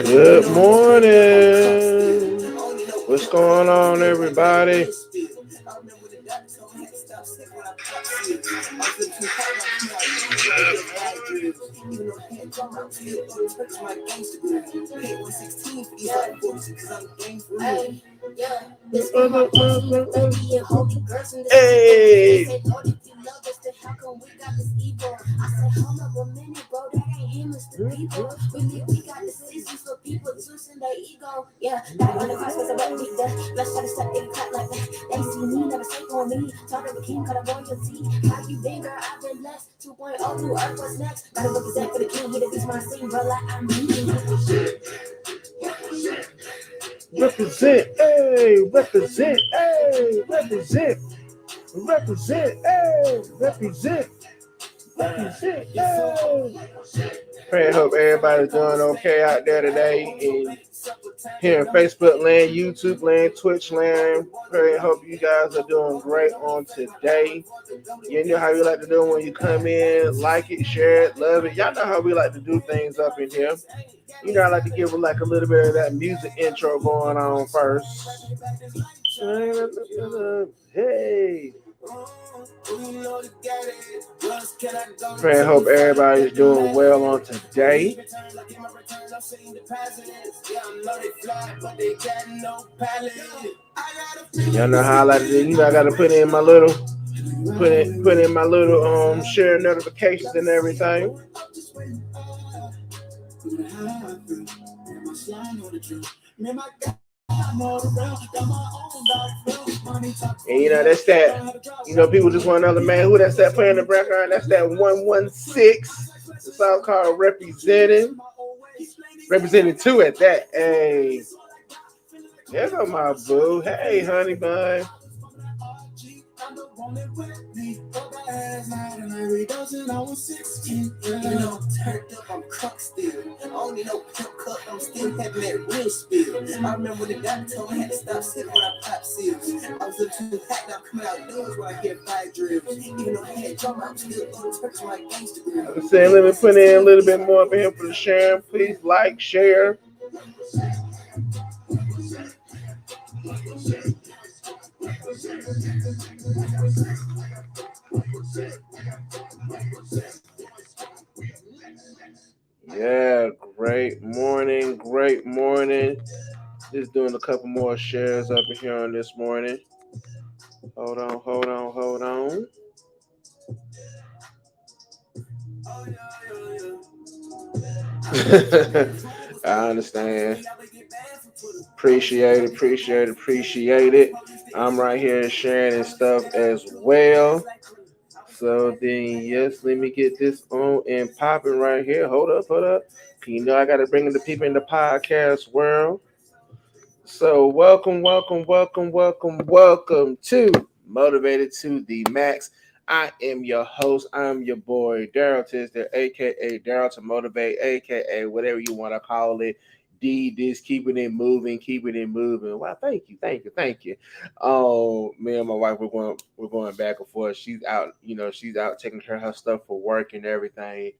Good morning. What's going on, everybody? Hey. Represent, hey, represent, hey, represent, represent, hey, represent, represent, hey. Pray and hope everybody's doing okay out there today in here in Facebook land, YouTube land, Twitch land. Pray and hope you guys are doing great on today. You know how we like to do when you come in, like it, share it, love it. Y'all know how we like to do things up in here. You know, I like to give like a little bit of that music intro going on first. Hey. Pray and hope everybody's doing well on today. Y'all know how I like to do. You know, I gotta put in my little share notifications and everything. And you know, that's that. You know, people just want another man. Who that's that playing in the background? That's that 116. The song called Representing. Representing 2 at that. Hey. There's my boo. Hey, honey bun. I'm saying, let me put in a little bit more for him for the sharing. Please like, share. Yeah, great morning, great morning. Just doing a couple more shares up here on this morning. Hold on. I understand. Appreciate it. I'm right here sharing and stuff as well. So then, yes, let me get this on and popping right here. Hold up. You know I got to bring in the people in the podcast world. So welcome to Motivated to the Max. I am your host. I'm your boy, Daryl Tisdale, a.k.a. Daryl to Motivate, a.k.a. whatever you want to call it. D this, keeping it moving. Wow, thank you. Me and my wife, we're going back and forth. She's out, she's out taking care of her stuff for work and everything.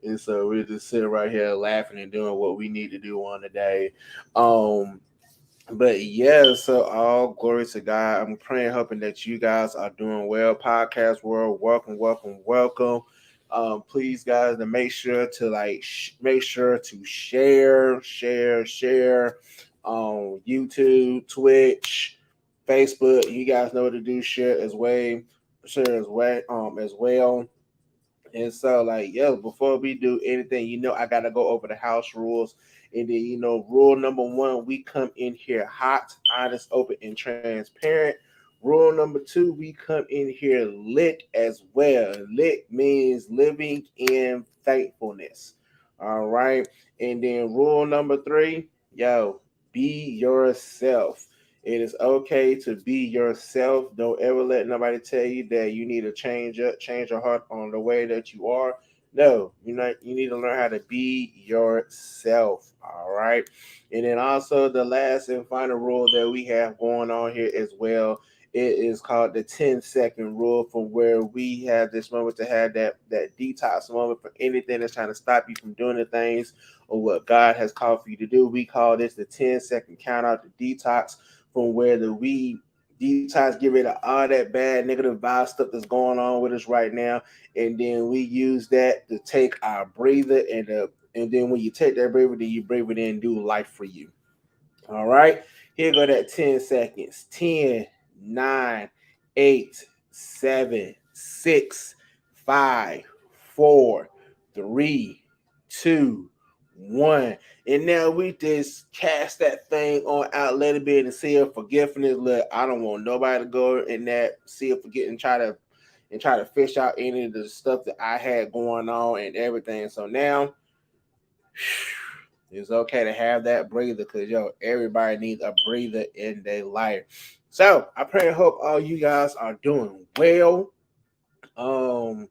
And so we're just sitting right here laughing and doing what we need to do on the day. But yeah, so all glory to God. I'm praying, hoping that you guys are doing well. Podcast world, welcome. Please, guys, to make sure to share on YouTube, Twitch, Facebook. You guys know what to do. Share as well. And so, before we do anything, I gotta go over the house rules. And then, rule number 1, we come in here hot, honest, open, and transparent. Rule number 2, we come in here lit as well. Lit means living in thankfulness. All right. And then rule number 3, be yourself. It is okay to be yourself. Don't ever let nobody tell you that you need to change your heart on the way that you are. No, you need to learn how to be yourself. All right. And then also the last and final rule that we have going on here as well It is called the 10-second rule, from where we have this moment to have that detox moment for anything that's trying to stop you from doing the things or what God has called for you to do. We call this the 10-second count out, the detox, from where the we detox, get rid of all that bad negative vibe stuff that's going on with us right now. And then we use that to take our breather and then when you take that breather, then you breathe it in and do life for you. All right. Here go that 10 seconds. 10, 9, 8, 7, 6, 5, 4, 3, 2, 1. And now we just cast that thing on out, let it be in the sea of forgiveness. Look, I don't want nobody to go in that sea of forget and try to fish out any of the stuff that I had going on and everything. So now it's okay to have that breather, because everybody needs a breather in their life. So I pray and hope all you guys are doing well. Um,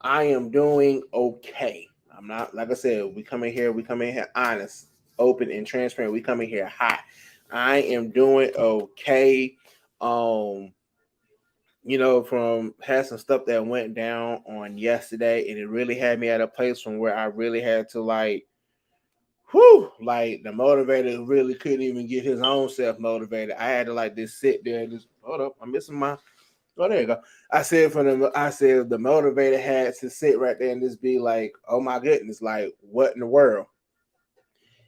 I am doing okay. I'm not, like I said, we come in here honest, open, and transparent. We come in here hot. I am doing okay. Um, from had some stuff that went down on yesterday, and it really had me at a place from where I really had to like the motivator really couldn't even get his own self motivated. I had to like just sit there and just hold up. I'm missing my. Oh, there you go. I said the motivator had to sit right there and just be like, oh my goodness, like what in the world?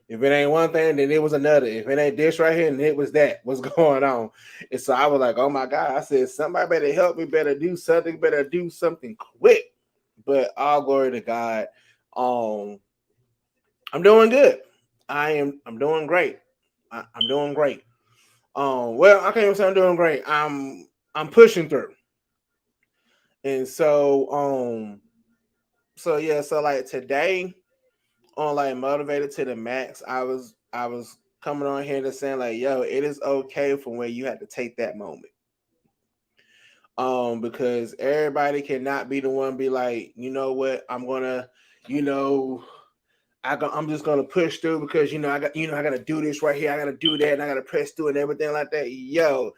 If it ain't one thing, then it was another. If it ain't this right here, then it was that. What's going on? And so I was like, oh my God. I said, somebody better help me, better do something quick. But all glory to God. Um, I'm doing good. I'm doing great. I'm doing great. Well, I can't even say I'm doing great. I'm pushing through. And so yeah, so like today on like motivated to the max, I was coming on here to saying like, yo, it is okay from where you have to take that moment. Because everybody cannot be the one be like, you know what, I'm gonna, you know, I'm just gonna push through because I gotta do this right here, I gotta do that, and I gotta press through and everything like that. Yo,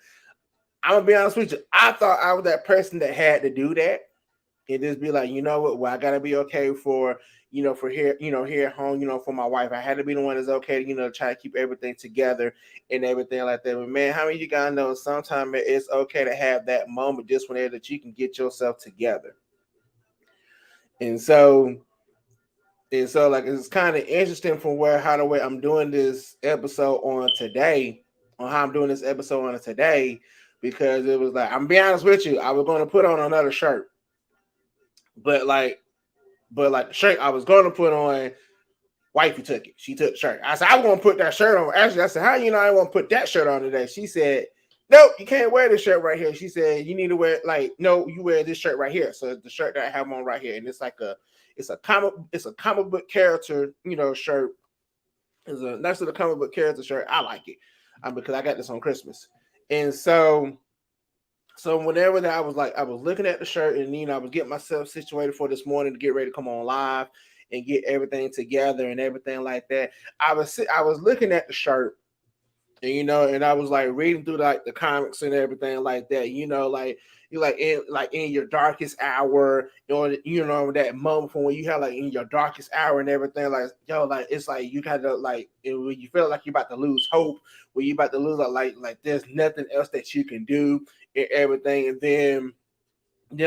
I'm gonna be honest with you. I thought I was that person that had to do that and just be like, you know what? Well, I gotta be okay for for here, here at home, for my wife. I had to be the one that's okay, try to keep everything together and everything like that. But man, how many of you guys know sometimes it's okay to have that moment just whenever that you can get yourself together. And so like it's kind of interesting from where how the way I'm doing this episode on today, on how I'm doing this episode on today, because it was like, I'm being honest with you, I was going to put on another shirt, but like the shirt I was going to put on, wifey took it. She took the shirt. I said I was going to put that shirt on. Actually, I said, how I want to put that shirt on today? She said, nope, you can't wear this shirt right here. She said, you need to wear no, you wear this shirt right here. So the shirt that I have on right here, and it's a comic book character, shirt. It's a next to the comic book character shirt. I like it because I got this on Christmas, and so whenever that I was looking at the shirt, and I was getting myself situated for this morning to get ready to come on live and get everything together and everything like that. I was looking at the shirt, and and I was like reading through like the comics and everything like that. Like you like in your darkest hour, that moment from when you have like in your darkest hour and everything, like like it's like you kind of like when you feel like you're about to lose hope, when you about to lose like there's nothing else that you can do and everything, and then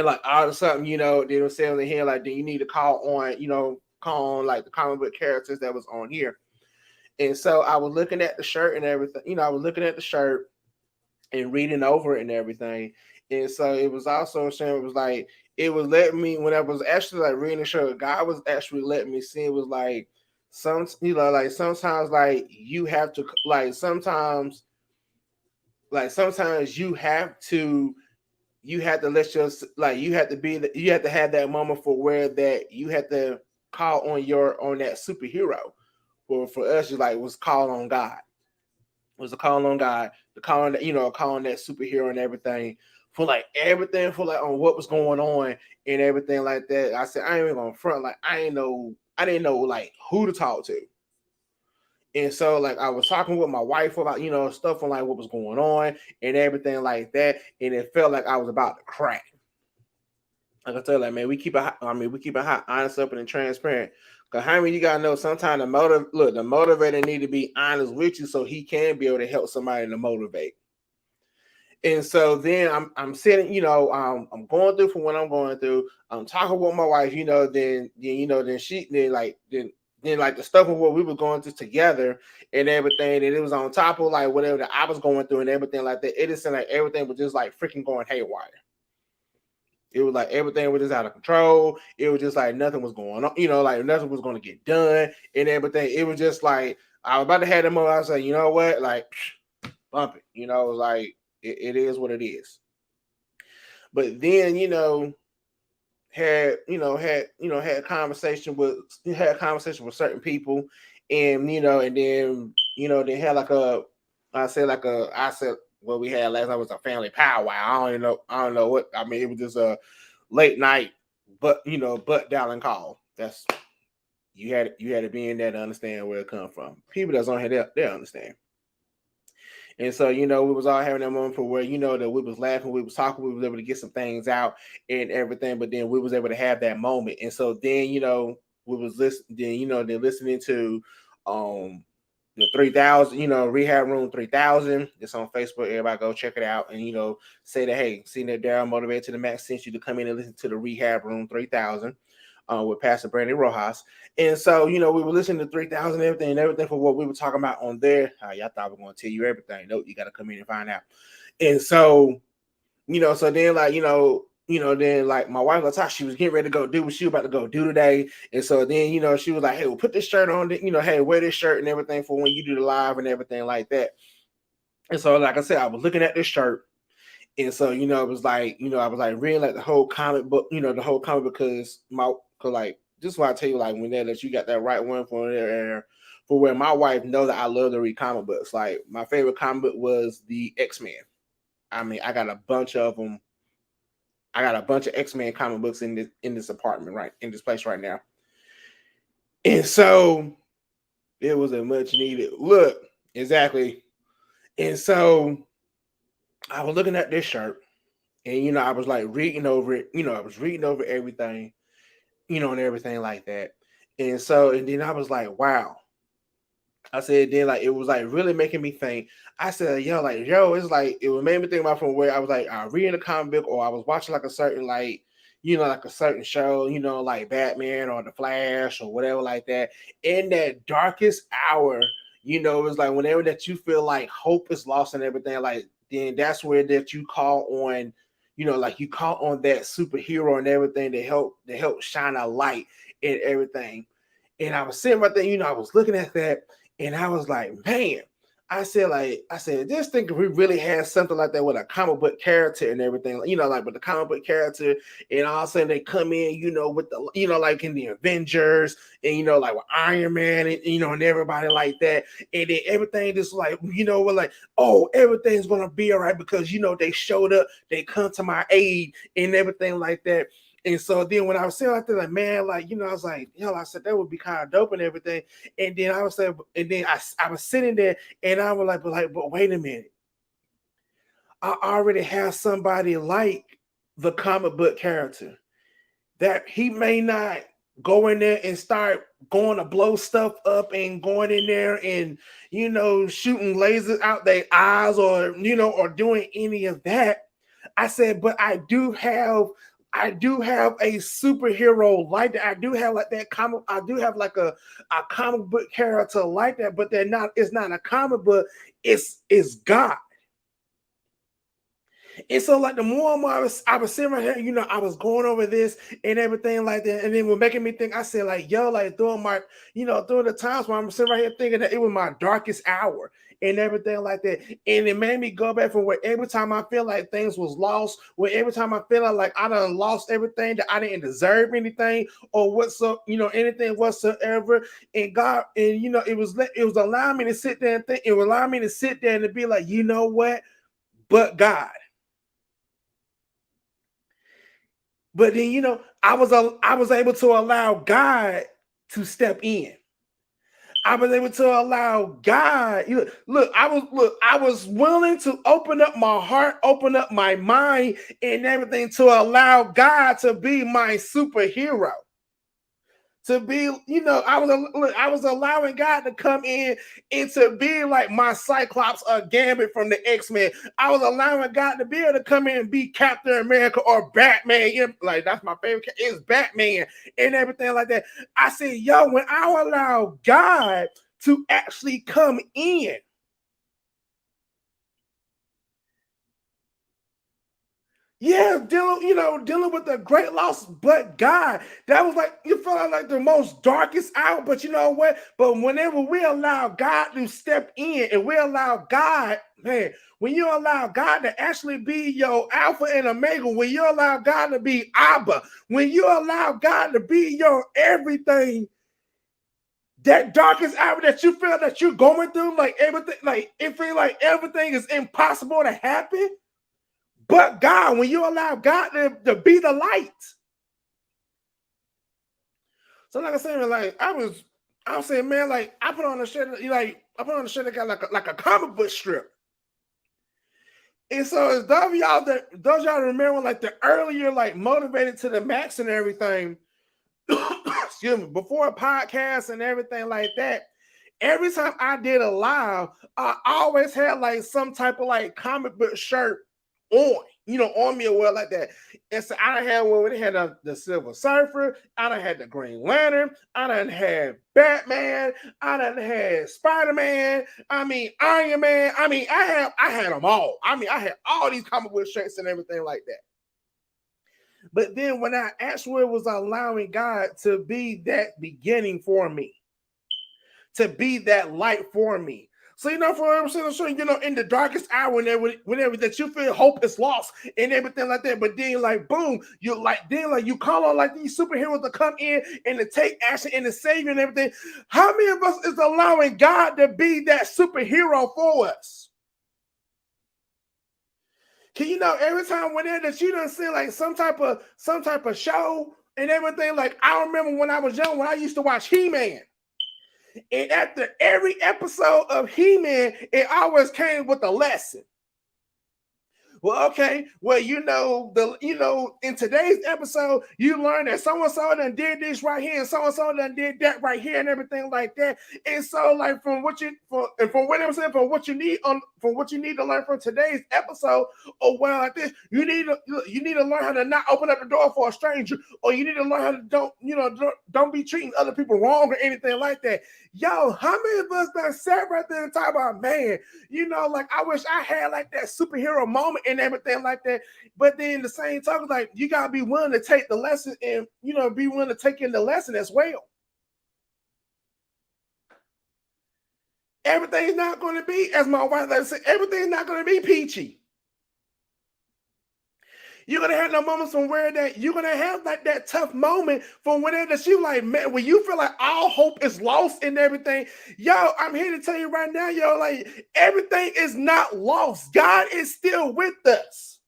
like all of a sudden, they were saying in here like, then you need to call on like the comic book characters that was on here. And so I was looking at the shirt and everything. I was looking at the shirt and reading over it and everything. And so it was also saying, it was like, it was letting me, when I was actually like reading the shirt, God was actually letting me see, it was like like sometimes like you have to sometimes you have to let your like you have to have that moment for where that you have to call on that superhero. For us, it's like it was call on God. It was a call on God, the call on that, calling that superhero and everything for like on what was going on and everything like that. I said I ain't even gonna front, like I didn't know like who to talk to. And so, like, I was talking with my wife about, stuff on like what was going on and everything like that. And it felt like I was about to crack. Like I tell you, like, man, we keep it. We keep it hot, honest, open, and transparent. Cause how many you gotta know? Sometimes the motivator need to be honest with you, so he can be able to help somebody to motivate. And so then I'm sitting, I'm going through for what I'm going through. I'm talking with my wife, then like the stuff of what we were going through together and everything, and it was on top of like whatever that I was going through and everything like that. It just seemed like everything was just like freaking going haywire. It was like everything was just out of control. It was just like nothing was going on, like nothing was going to get done and everything. It was just like I was about to have the moment. I was like, you know what, like bump it, like it is what it is. But then, had conversation with certain people, and and then they had like I said what we had last night was a family powwow. I don't know what I mean. It was just a late night, but butt dialing call. That's you had to be in there to understand where it come from. People that's on here, they understand. And so, we was all having that moment for where, that we was laughing, we was talking, we was able to get some things out and everything, but then we was able to have that moment. And so then, we was listening, then listening to the 3000, Rehab Room 3000. It's on Facebook. Everybody go check it out and, say that, hey, seeing that Daryl Motivated to the Max sent you to come in and listen to the Rehab Room 3000. With Pastor Brandon Rojas. And so, we were listening to 3000 and everything for what we were talking about on there. Y'all thought we were going to tell you everything. Nope, you got to come in and find out. And so, so then like, then like my wife Latasha, she was getting ready to go do what she was about to go do today. And so then, she was like, hey, well, put this shirt on, hey, wear this shirt and everything for when you do the live and everything like that. And so, like I said, I was looking at this shirt. And so, it was like, I was like reading like the whole comic book, because like just why I tell you, like when that you got that right one for there for where my wife knows that I love to read comic books. Like my favorite comic book was the X-Men. I mean, I got a bunch of them. I got a bunch of X-Men comic books in this apartment, right in this place right now. And so it was a much needed look. Exactly. And so I was looking at this shirt. And I was like reading over it, I was reading over everything, and everything like that. And so, and then I was like, wow. I said, then like it was like really making me think. I said, it's like it was made me think about from where I was like reading a comic book or I was watching like a certain like like a certain show, like Batman or The Flash or whatever like that. In that darkest hour, it was like whenever that you feel like hope is lost and everything, like then that's where that you call on, like you call on that superhero and everything to help shine a light in everything. And I was sitting right there, I was looking at that. And I was like, man, I said, this thing if we really had something like that with a comic book character and everything, like with the comic book character, and all of a sudden they come in, with the, like in the Avengers, and like with Iron Man, and and everybody like that, and then everything just like, we're like, oh, everything's gonna be all right because they showed up, they come to my aid and everything like that. And so then when I was saying like that, like, man, like, I was like, I said that would be kind of dope and everything. And then I was saying, and then I was sitting there and I was like, but wait a minute. I already have somebody like the comic book character that he may not go in there and start going to blow stuff up and going in there and, shooting lasers out their eyes or, or doing any of that. I said, but I do have a superhero like that. I do have like that comic. I do have like a comic book character like that, but it's not a comic book. It's God. And so, like, the more and more I was sitting right here, I was going over this and everything like that. And then we're making me think, I said, like, like, during the times where I'm sitting right here thinking that it was my darkest hour and everything like that. And it made me go back from where every time I feel like things was lost, where every time I feel like I done lost everything, that I didn't deserve anything or anything whatsoever. And God, and, it was allowing me to sit there and think, it was allowing me to sit there and to be like, you know what? But God. But then, I was able to allow God to step in. I was able to allow God. I was willing to open up my heart, open up my mind, and everything to allow God to be my superhero. To be, I was allowing God to come in and to be like my Cyclops or Gambit from the X-Men. I was allowing God to be able to come in and be Captain America or Batman. Like, that's my favorite. It's Batman and everything like that. I said, yo, when I allow God to actually come in, yeah, dealing with the great loss, but God, that was like, you felt like the most darkest hour. But you know what? But whenever we allow God to step in and we allow God, man, when you allow God to actually be your Alpha and Omega, when you allow God to be Abba, when you allow God to be your everything, that darkest hour that you feel that you're going through, like everything, like it feels like everything is impossible to happen. But God, when you allow God to be the light. So like I said, like I was saying, man, like I put on a shirt, that got like a comic book strip. And so as those y'all remember like the earlier, like Motivated to the Max and everything, excuse me, before podcasts and everything like that, every time I did a live, I always had like some type of like comic book shirt on me or well like that. And so I done had one where they had the Silver Surfer, I done had the Green Lantern, I done had Batman, I done had Spider-Man, I mean Iron Man. I mean, I had them all. I mean, I had all these comic book shirts and everything like that. But then when I actually was allowing God to be that beginning for me, to be that light for me. So, for everything, in the darkest hour, whenever that you feel hope is lost and everything like that, but then like boom, you call on like these superheroes to come in and to take action and to save you and everything. How many of us is allowing God to be that superhero for us? Can every time that you done see like some type of show and everything, like I remember when I was young, when I used to watch He-Man. And after every episode of He-Man, it always came with a lesson. Well, okay. Well, in today's episode, you learn that so-and-so done did this right here, and so-and-so done did that right here, and everything like that. And so, like, from what you need to learn from today's episode, or well, like this, you need to learn how to not open up the door for a stranger, or you need to learn how to don't be treating other people wrong or anything like that. Yo, how many of us done sat right there and talk about, man, like I wish I had like that superhero moment and everything like that. But then the same time, like you gotta be willing to take the lesson and be willing to take in the lesson as well. Everything's not going to be, as my wife likes to say, everything's not going to be peachy. You're gonna have no moments from where that you're gonna have like that tough moment from where that you like, man, when you feel like all hope is lost and everything. Yo, I'm here to tell you right now, yo, like everything is not lost. God is still with us.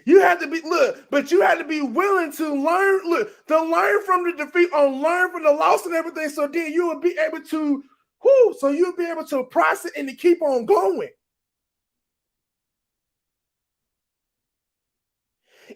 You have to be but you have to be willing to learn from the defeat or learn from the loss and everything. So then you will be able to, so you'll be able to process and to keep on going.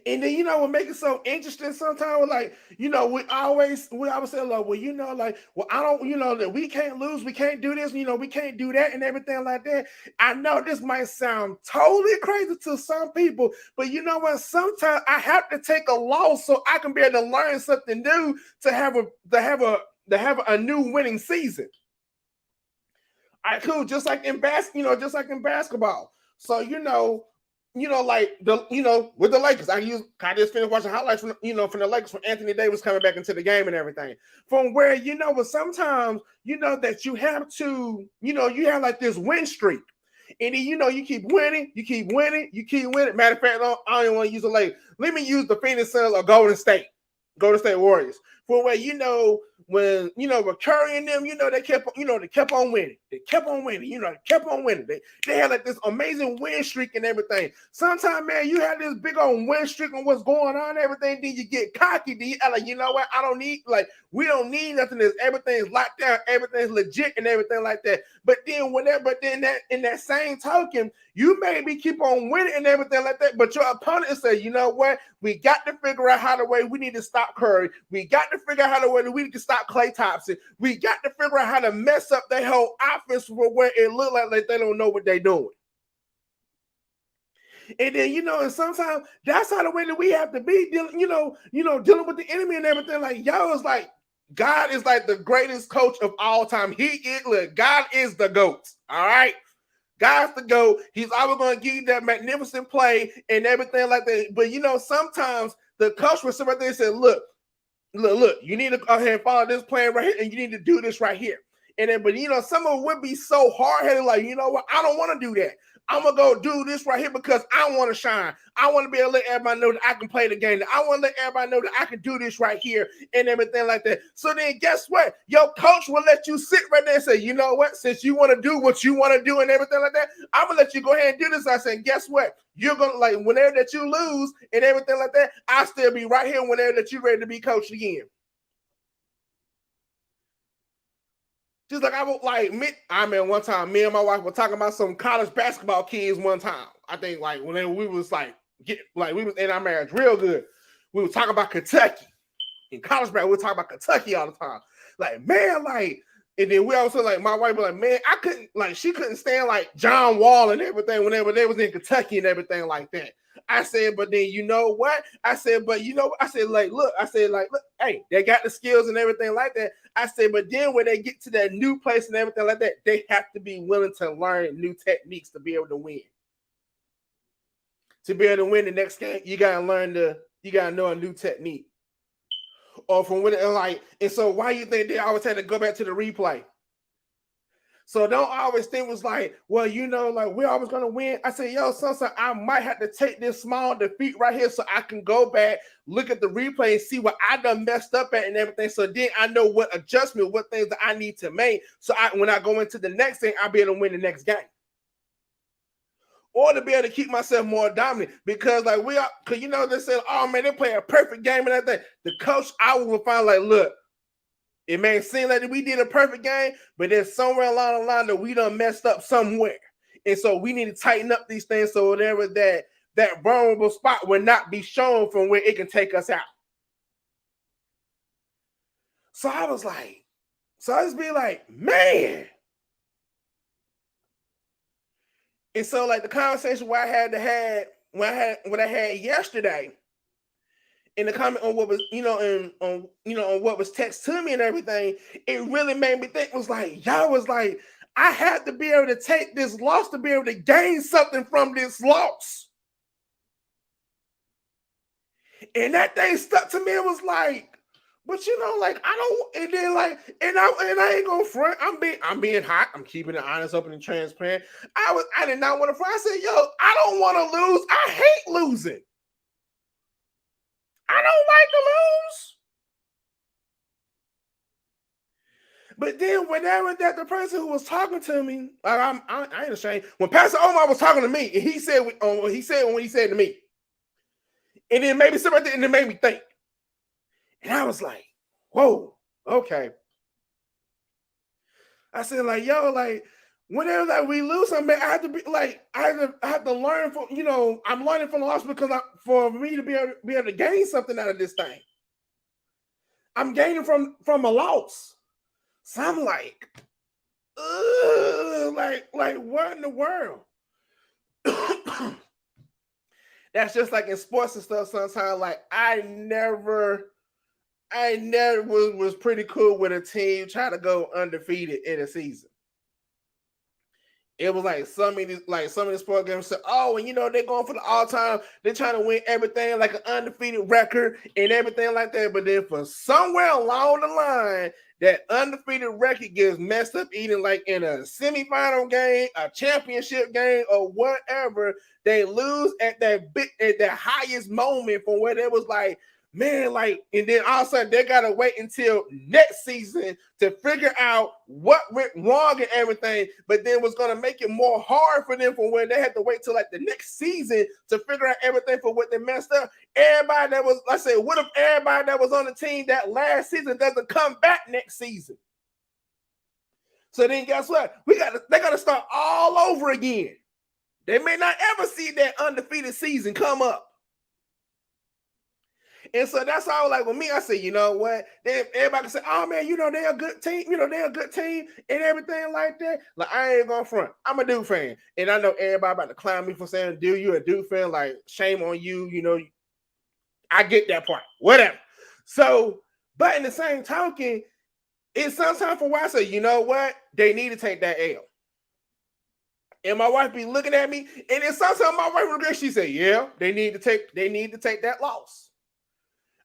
And then what make it so interesting sometimes, like, we always say, like, well, like, well, I don't, that we can't lose, we can't do this, we can't do that and everything like that. I know this might sound totally crazy to some people, but you know what? Sometimes I have to take a loss so I can be able to learn something new to have a new winning season. All right, cool. Just like in basketball. So like with the Lakers, I just finished watching highlights from the Lakers from Anthony Davis coming back into the game and everything. From where but sometimes that you have to you have like this win streak, and then you keep winning, you keep winning, you keep winning. Matter of fact, I don't even want to use the Lakers. Let me use the Phoenix Suns or Golden State Warriors. for where when with Curry and them, they kept on winning. They kept on winning. They kept on winning. They had like this amazing win streak and everything. Sometimes, man, you have this big old win streak on what's going on and everything. Then you get cocky. Then you like, you know what? We don't need nothing. Everything's locked down. Everything's legit and everything like that. But then in that same token, you maybe keep on winning and everything like that. But your opponent say, you know what? We got to figure out how the way we need to stop Curry. We got to figure out how the way we need to stop Klay Thompson. We got to figure out how to mess up their whole offense for where it look like they don't know what they're doing. And then, and sometimes that's how the way that we have to be dealing, dealing with the enemy and everything. Like, y'all is like, God is like the greatest coach of all time. God is the GOAT. All right. God's the GOAT. He's always going to give you that magnificent play and everything like that. But sometimes the coach will sit right there and say, look, you need to go ahead and follow this plan right here, and you need to do this right here. And then, but some of them would be so hard-headed, like, you know what, I don't want to do that. I'm gonna go do this right here because I want to shine. I want to be able to let everybody know that I can play the game. I want to let everybody know that I can do this right here and everything like that. So then guess what? Your coach will let you sit right there and say, you know what? Since you want to do what you want to do and everything like that, I'm gonna let you go ahead and do this. I said, guess what? You're gonna, like, whenever that you lose and everything like that, I'll still be right here whenever that you're ready to be coached again. Just like one time, me and my wife were talking about some college basketball kids one time. I think like whenever we was we was in our marriage real good. We were talking about Kentucky. In college basketball, we were talking about Kentucky all the time. Like, man, like, and then we also like, my wife was like, man, she couldn't stand like John Wall and everything whenever they was in Kentucky and everything like that. I said, but then you know what? I said, look, hey, they got the skills and everything like that. I said, but then when they get to that new place and everything like that, they have to be willing to learn new techniques to be able to win. To be able to win the next game, you gotta know a new technique. Or from when and so why you think they always had to go back to the replay? So don't always think it was like, well, we're always going to win. I said, sometimes I might have to take this small defeat right here so I can go back, look at the replay and see what I done messed up at and everything. So then I know what things that I need to make. So when I go into the next thing, I'll be able to win the next game. Or to be able to keep myself more dominant. Because they said, oh man, they play a perfect game and everything. The coach, I will find like, look, it may seem like we did a perfect game, but there's somewhere along the line that we done messed up somewhere. And so we need to tighten up these things so whatever that vulnerable spot will not be shown from where it can take us out. So I just be like, man. And so like the conversation where I had yesterday, in the comment on what was, on what was text to me and everything, it really made me think, I had to be able to take this loss to be able to gain something from this loss. And that thing stuck to me. It was like, but I don't, and then and I ain't gonna front. I'm being hot. I'm keeping it honest, open, and transparent. I did not want to front. I said, I don't want to lose. I hate losing. I don't like to lose. But then whenever that the person who was talking to me, I ain't ashamed. When Pastor Omar was talking to me, and he said what he said to me, and then maybe something, and it made me think, and I was like, "Whoa, okay." I said, whenever we lose something, I have to be I have to learn from, I'm learning from the loss because for me to be able to gain something out of this thing. I'm gaining from a loss. So I'm like, what in the world? That's just like in sports and stuff. Sometimes, I never was pretty cool with a team trying to go undefeated in a season. It was like some of the sport games said, oh, and they're going for the all-time, they're trying to win everything like an undefeated record and everything like that. But then for somewhere along the line, that undefeated record gets messed up, either like in a semifinal game, a championship game, or whatever. They lose at that highest moment from where they was like, man, like, and then all of a sudden they gotta wait until next season to figure out what went wrong and everything. But then was gonna make it more hard for them for when they had to wait till like the next season to figure out everything for what they messed up. Everybody that was, I said, what if everybody that was on the team that last season doesn't come back next season? So then guess what? They gotta start all over again. They may not ever see that undefeated season come up. And so that's all like with me. I said, you know what? Then everybody say, oh man, you know, they're a good team, you know, they're a good team and everything like that. Like, I ain't gonna front. I'm a Duke fan. And I know everybody about to clown me for saying, dude, you a Duke fan, like shame on you, you know. I get that part. Whatever. So, but in the same token, it's sometimes for why I say, you know what? They need to take that L. And my wife be looking at me, and then sometimes my wife regrets. She said, yeah, they need to take that loss.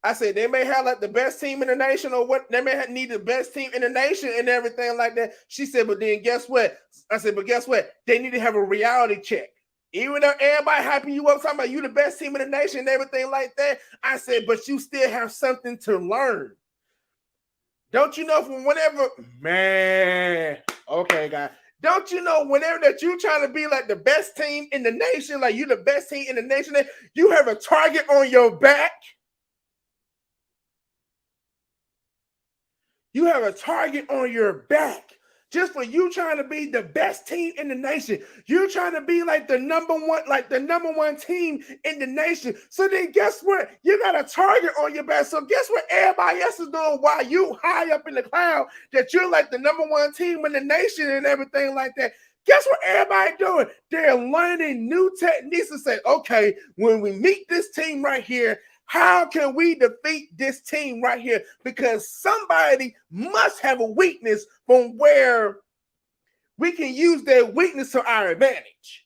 I said they may have like the best team in the nation, or what they may need the best team in the nation and everything like that. She said, but then guess what? I said, but guess what? They need to have a reality check. Even though everybody hyping you up, talking about you the best team in the nation and everything like that. I said, but you still have something to learn. Don't you know from whenever, man, okay, guys. Don't you know whenever that you trying to be like the best team in the nation, like you the best team in the nation, you have a target on your back. You have a target on your back just for you trying to be the best team in the nation. You're trying to be like the number one team in the nation. So then guess what? You got a target on your back. So guess what everybody else is doing while you high up in the cloud that you're like the number one team in the nation and everything like that. Guess what everybody doing? They're learning new techniques to say, okay, when we meet this team right here, how can we defeat this team right here? Because somebody must have a weakness from where we can use their weakness to our advantage.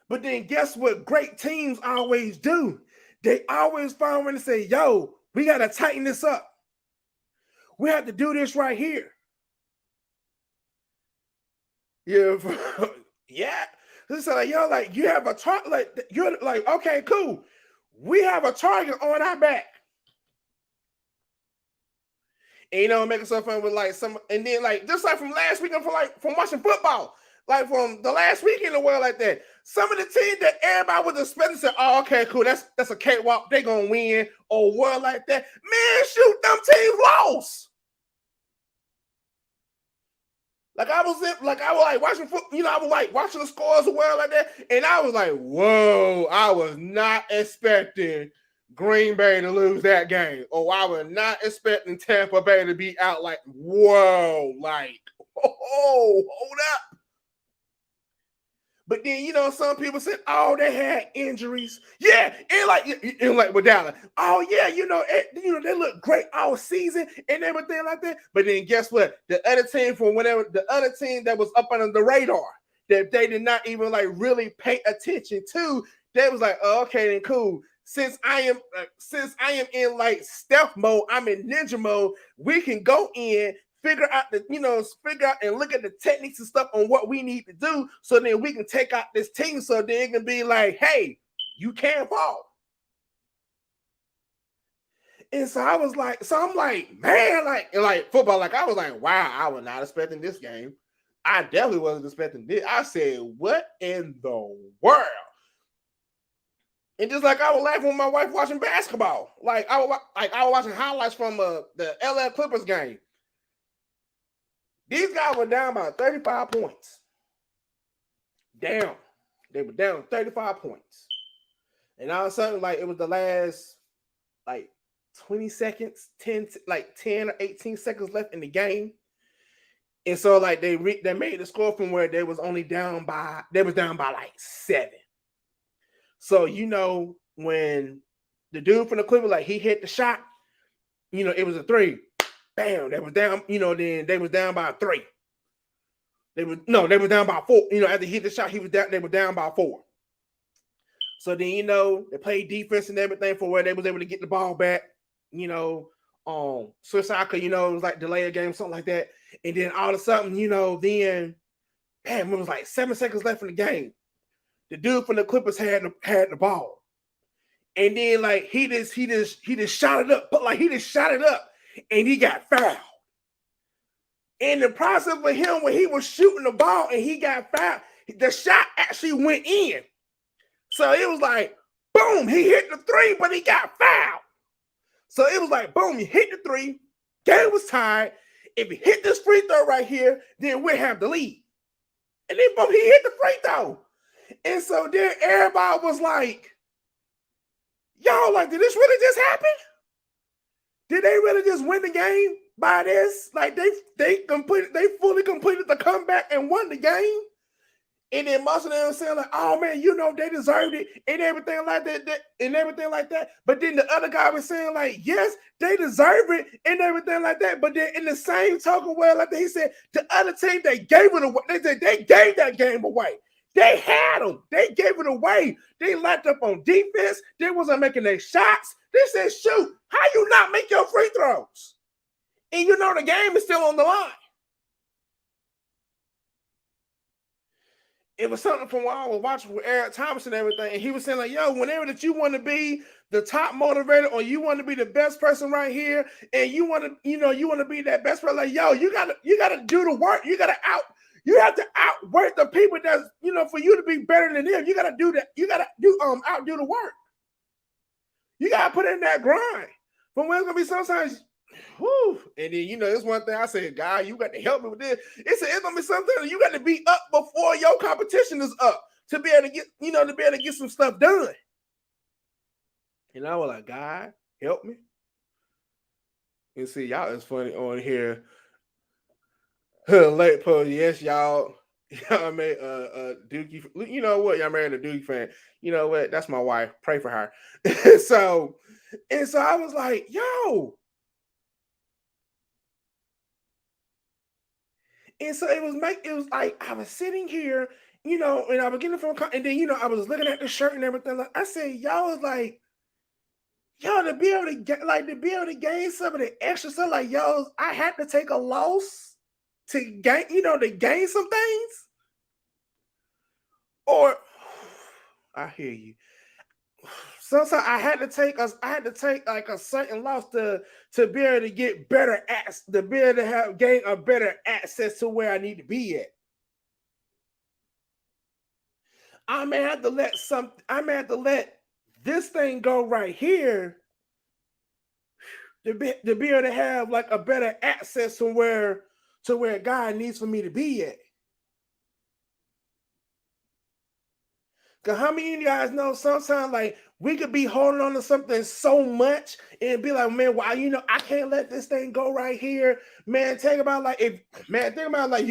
But then guess what great teams always do? They always find when they say, yo, we got to tighten this up. We have to do this right here. Yeah. Yeah. So like, yo, like you have a target, like you're like, okay, cool. We have a target on our back. And you know, making so fun with like some, and then like just like from last weekend, from watching football, like from the last week in the world like that. Some of the teams that everybody was expecting said, oh, okay, cool, that's a cakewalk, they gonna win or world like that. Man, shoot, them teams lost. Like I was like watching football, you know, I was like watching the scores or whatever like that, and I was like, whoa, I was not expecting Green Bay to lose that game, or I was not expecting Tampa Bay to be out. Like, whoa, like, oh, hold up. But then, you know, some people said, oh, they had injuries. Yeah, and like with Dallas. Oh, yeah, you know, they look great all season and everything like that. But then guess what? The other team that was up under the radar, that they did not even like really pay attention to, they was like, oh, okay, then cool. Since I am in like stealth mode, I'm in ninja mode, we can go in, figure out and look at the techniques and stuff on what we need to do, so then we can take out this team, so then it can be like, hey, you can't fall. And so I'm like, man, like football, like I was like, wow, I was not expecting this game. I definitely wasn't expecting this. I said, what in the world? And just like I was laughing with my wife watching basketball, like I was watching highlights from the LA Clippers game. These guys were down by 35 points. Down. They were down 35 points. And all of a sudden, like, it was the last, like, 20 seconds, 10 or 18 seconds left in the game. And so, like, they made the score from where they was down by like 7. So, you know, when the dude from the Clippers, like, he hit the shot, you know, it was a 3. Bam, they was down, you know, then they was down by 3. They were down by 4. You know, after he hit the shot, they were down by 4. So then, you know, they played defense and everything for where they was able to get the ball back, you know, Swiss soccer, you know, it was like delay a game, something like that. And then all of a sudden, you know, then, bam, it was like 7 seconds left in the game. The dude from the Clippers had the ball. And then like he just shot it up, but like he just shot it up and he got fouled. In the process of him, when he was shooting the ball and he got fouled, the shot actually went in. So it was like, boom, he hit the three, but he got fouled. So it was like, boom, he hit the three, game was tied. If he hit this free throw right here, then we'll have the lead. And then boom, he hit the free throw. And so then everybody was like, y'all, like, did this really just happen? Did they really just win the game by this? Like they fully completed the comeback and won the game. And then most of them saying like, "Oh man, you know they deserved it," and everything like that. But then the other guy was saying like, "Yes, they deserve it," and everything like that. But then in the same token, well, like he said, the other team they gave it away. They said they gave that game away. They had them. They gave it away. They locked up on defense. They wasn't making their shots. They said, "Shoot, how you not make your free throws?" And you know the game is still on the line. It was something from what I was watching with Eric Thompson and everything. And he was saying, like, yo, whenever that you want to be the top motivator or you want to be the best person right here, and you want to, you want to be that best person, like, yo, you gotta do the work. You have to outwork the people that's, for you to be better than them. You gotta do that. You gotta outdo the work. You gotta put in that grind. But when it's gonna be sometimes, whew, and then it's one thing I said, God, you got to help me with this. It's gonna be something you got to be up before your competition is up to be able to get some stuff done. And I was like, God, help me. And see, y'all is funny on here. Late post, yes, y'all. Y'all made Dookie. You know what? Y'all married a Dookie fan. You know what? That's my wife. Pray for her. so I was like, yo. And so it was like I was sitting here, and I was getting from, and then I was looking at the shirt and everything. Like I said, y'all was like, y'all to be able to gain some of the extra stuff. Like y'all, I had to take a loss to gain, to gain some things. Or I hear you. Sometimes I had to take like a certain loss to be able to get better to be able to gain a better access to where I need to be at. I may have to let this thing go right here to be able to have like a better access to where God needs for me to be at. Because how many of you guys know sometimes like we could be holding on to something so much and be like, man, why I can't let this thing go right here. Man, think about like you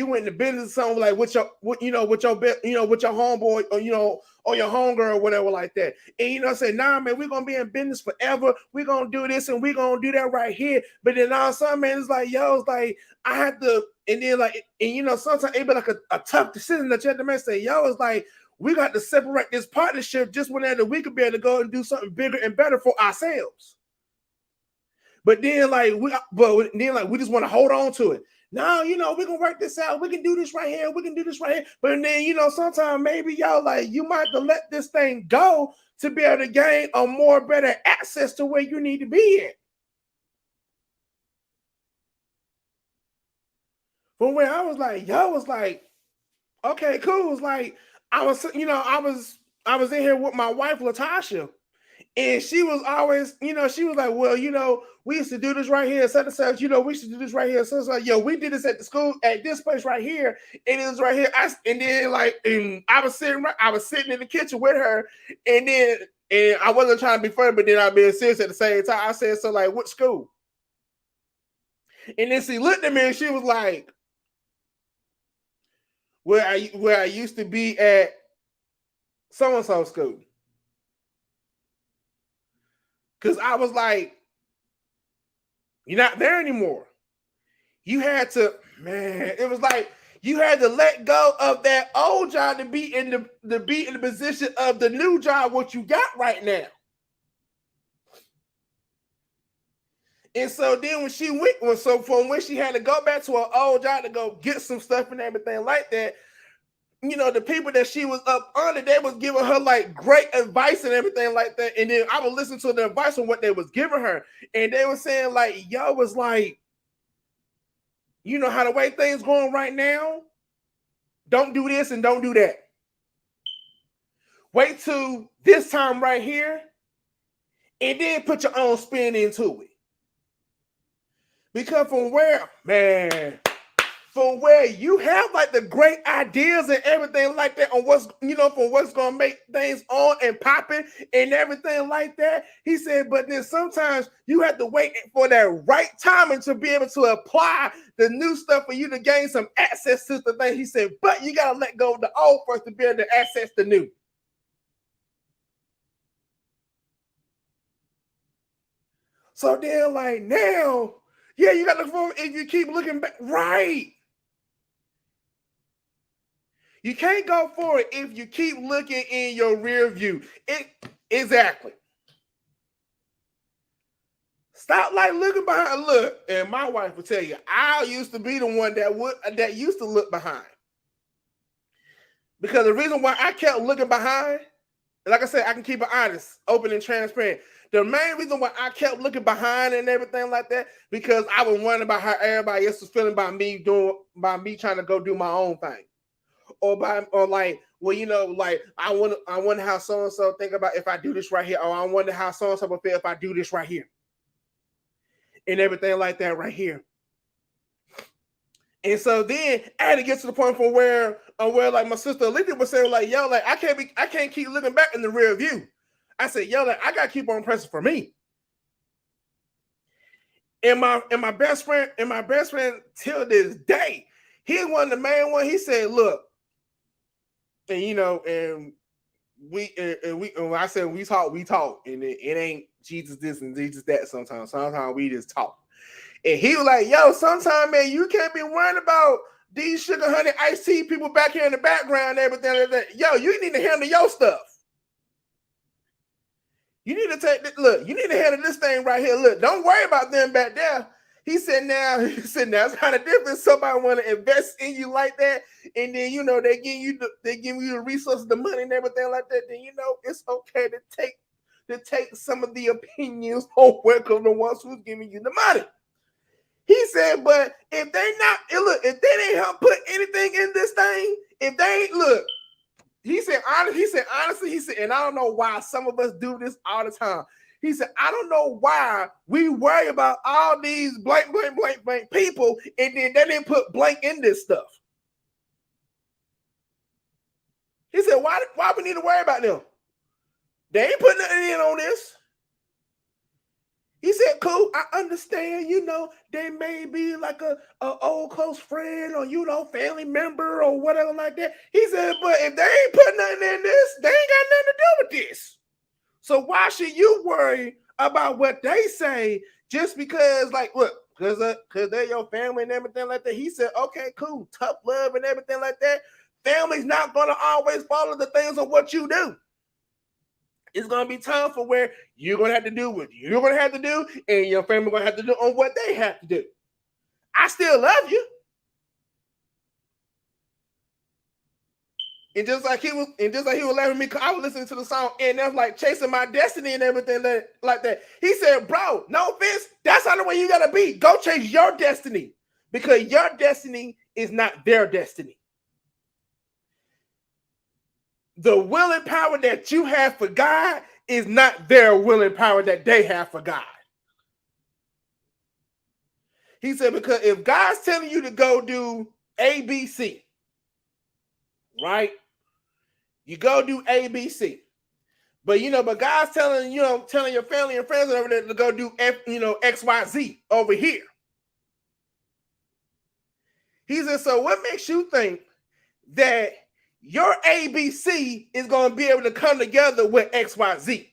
went in the business or something like with your homeboy or your homegirl or whatever like that. And say, nah, man, we're gonna be in business forever. We're gonna do this and we're gonna do that right here. But then all of a sudden, man, it's like, yo, it's like I have to, and then like, and sometimes it be like a tough decision that you have to make. Say, yo, it's like, we got to separate this partnership just whenever we could be able to go and do something bigger and better for ourselves. But then we just want to hold on to it. No, we're gonna work this out. We can do this right here. We can do this right here. But then, sometimes maybe y'all like you might have to let this thing go to be able to gain a more better access to where you need to be at. From where I was like, yo, was like, okay, cool. It's like I was in here with my wife, Latasha, and she was always, she was like, well, we used to do this right here. Such and such, we used to do this right here. So it's like, yo, we did this at the school at this place right here, and it was right here. And I was sitting in the kitchen with her, and I wasn't trying to be funny, but then I being serious at the same time. I said, so like, what school? And then she looked at me and she was like, where I used to be at so-and-so school. Because I was like, you're not there anymore. You had to, man, it was like you had to let go of that old job to be in the position of the new job, what you got right now. And so then when she went, from when she had to go back to her old job to go get some stuff and everything like that, the people that she was up under, they was giving her like great advice and everything like that. And then I would listen to the advice on what they was giving her. And they were saying like, yo, was like, how the way things going right now, don't do this and don't do that. Wait till this time right here and then put your own spin into it. Because from where you have like the great ideas and everything like that on what's gonna make things on and popping and everything like that. He said, but then sometimes you have to wait for that right timing to be able to apply the new stuff for you to gain some access to the thing. He said, but you gotta let go of the old first to be able to access the new. So then, like now, yeah, you got to look for if you keep looking back, right? You can't go forward if you keep looking in your rear view. Exactly. Stop like looking behind. Look, and my wife will tell you, I used to be the one that used to look behind. Because the reason why I kept looking behind, like I said, I can keep it honest, open, and transparent. The main reason why I kept looking behind and everything like that, because I was wondering about how everybody else was feeling by me trying to go do my own thing. Or like, well, like I wonder how so and so think about if I do this right here, or I wonder how so and so will feel if I do this right here, and everything like that right here. And so then I had to get to the point from where like my sister Olivia was saying, like, yo, like I can't keep looking back in the rear view. I said, yo, like I gotta keep on pressing for me. And my best friend till this day, he's one of the main one. He said, look, and and when I said we talk, and it ain't Jesus this and Jesus that. Sometimes we just talk. And he was like, yo, sometimes, man, you can't be worrying about these sugar honey iced tea people back here in the background and everything like that. Yo, you need to handle your stuff. You need to handle this thing right here. Look, don't worry about them back there. He said, now it's kind of different. Somebody want to invest in you like that, and then they give you the resources, the money, and everything like that. Then it's okay to take some of the opinions on welcome the ones who's giving you the money. He said, but if they didn't help put anything in this thing, if they ain't look. He said, honestly, and I don't know why some of us do this all the time. He said, I don't know why we worry about all these blank people, and then they didn't put blank in this stuff. He said, why we need to worry about them? They ain't putting nothing in on this. He said, cool, I understand, they may be like a old close friend or, family member or whatever like that. He said, but if they ain't putting nothing in this, they ain't got nothing to do with this. So why should you worry about what they say just because, like, look, because they're your family and everything like that? He said, okay, cool, tough love and everything like that. Family's not going to always follow the things of what you do. It's going to be time for where you're going to have to do what you're going to have to do, and your family going to have to do on what they have to do. I still love you. And just like he was laughing at me, I was listening to the song, and that's like chasing my destiny and everything like that. He said, bro, no offense, that's not the way you got to be. Go chase your destiny, because your destiny is not their destiny. The will and power that you have for God is not their will and power that they have for God. He said, because if God's telling you to go do ABC, right? You go do ABC. But but God's telling your family and friends over there to go do XYZ over here. He said, so what makes you think that your ABC is going to be able to come together with XYZ?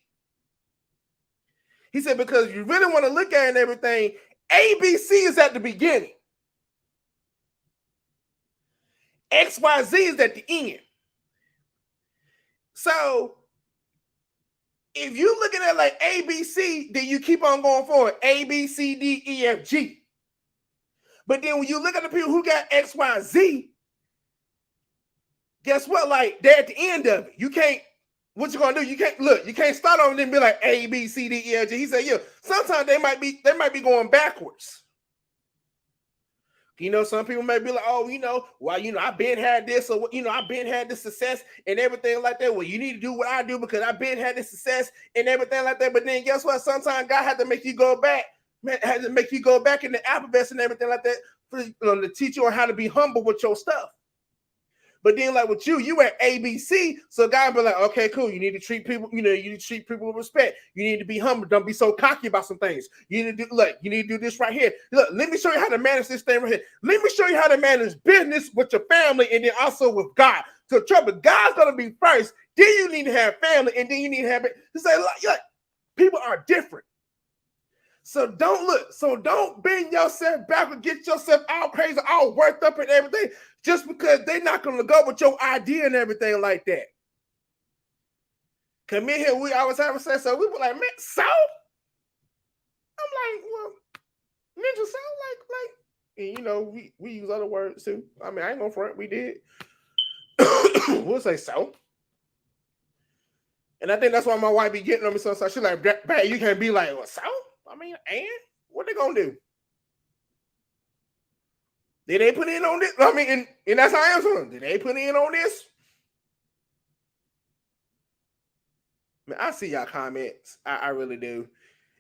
He said, because you really want to look at it and everything, ABC is at the beginning. XYZ is at the end. So if you looking at like ABC, then you keep on going forward. A, B, C, D, E, F, G. But then when you look at the people who got XYZ, guess what? Like they're at the end of it. You can't. What you gonna do? You can't look. You can't start on them and be like A, B, C, D, E, F, G. He said, yeah. Sometimes they might be going backwards. You know, some people may be like, oh, well, I've been had this, or I've been had this success and everything like that. Well, you need to do what I do because I've been had this success and everything like that. But then guess what? Sometimes God had to make you go back, had to make you go back in the alphabets and everything like that to teach you on how to be humble with your stuff. But then, like with you at ABC, so God be like, okay, cool. You need to treat people, you need to treat people with respect. You need to be humble. Don't be so cocky about some things. You need to you need to do this right here. Look, let me show you how to manage this thing right here. Let me show you how to manage business with your family and then also with God. So trouble, God's gonna be first. Then you need to have family, and then you need to have it. To say, like, people are different. So don't bend yourself back and get yourself all crazy, all worked up and everything, just because they're not going to go with your idea and everything like that. Come in here, we always have a say, so we were like, man, so? I'm like, well, ninja sound like, and we use other words too. I mean, I ain't gonna front, we did. We'll say so. And I think that's why my wife be getting on me sometimes. She's like, bad, you can't be like, well, so? I mean, and what they gonna do? Did they put in on this? I mean, and that's how I am. Did they put in on this? Man, I see y'all comments. I really do.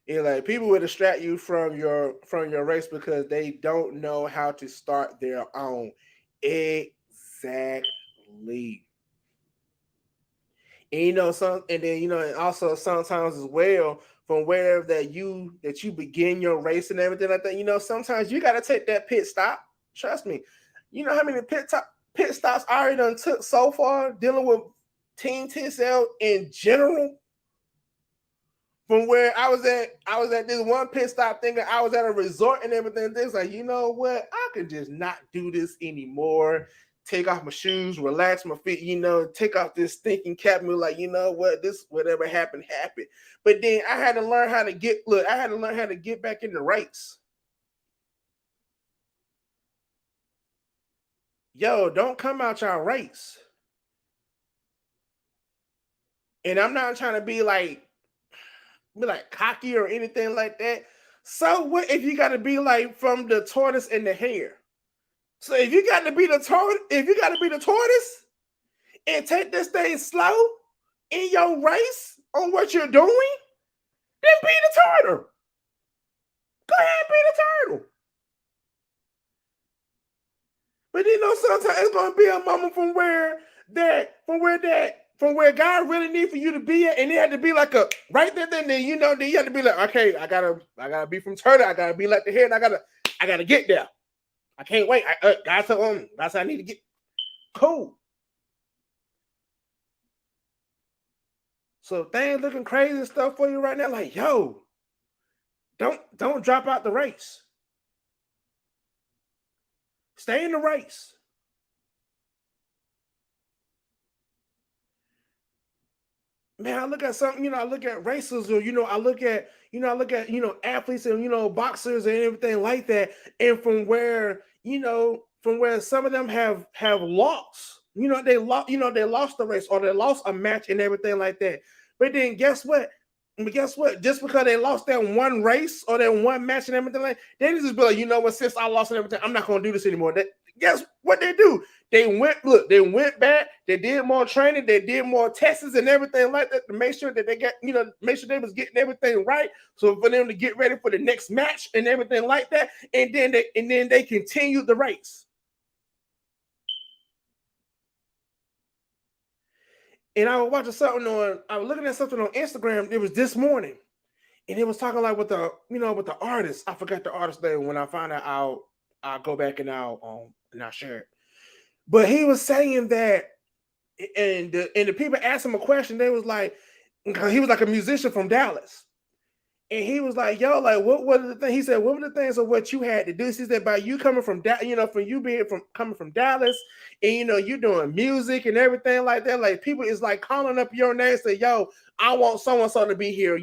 And like people will distract you from your race because they don't know how to start their own. Exactly. And and also sometimes as well, from wherever that you begin your race and everything like that, sometimes you got to take that pit stop. Trust me. You know how many pit stops I already done took so far dealing with Team TSL in general. From where I was at this one pit stop thinking I was at a resort and everything. Things like, you know what? I could just not do this anymore. Take off my shoes, relax my feet, take off this thinking cap, me like, you know what, this whatever happened. But then I had to learn how to get back in the race. Yo, don't come out your race. And I'm not trying to be like cocky or anything like that. So what if you got to be like from the tortoise and the hare? So if you got to be the tortoise and take this thing slow in your race on what you're doing, then be the turtle. Go ahead and be the turtle. But sometimes it's gonna be a moment from where God really need for you to be at, and it had to be like a right there. Then you have to be like, okay, I gotta be from turtle. I gotta be like the head. I gotta get there. I can't wait. God said, that's how I need to get. Cool. So things looking crazy and stuff for you right now. Like, yo, don't drop out the race. Stay in the race. Man, I look at something, I look at racers, or I look at athletes and boxers and everything like that. And from where some of them have lost, they lost the race or they lost a match and everything like that. But then guess what? Just because they lost that one race or that one match and everything like, they just be like, you know what, since I lost and everything, I'm not gonna do this anymore. Guess what they do? They went back, they did more training, they did more tests and everything like that to make sure that they got, make sure they was getting everything right. So for them to get ready for the next match and everything like that, and then they continued the race. And I was looking at something on Instagram. It was this morning, and it was talking like with the artist. I forgot the artist name. When I find out, I'll go back and I'll share it. But he was saying that, and the people asked him a question. They was like, he was like a musician from Dallas. And he was like, yo, like, what were the things? He said, what were the things of what you had to do? He said, by you coming from coming from Dallas, and you doing music and everything like that. Like, people is like calling up your name, say, yo, I want so-and-so to be here. I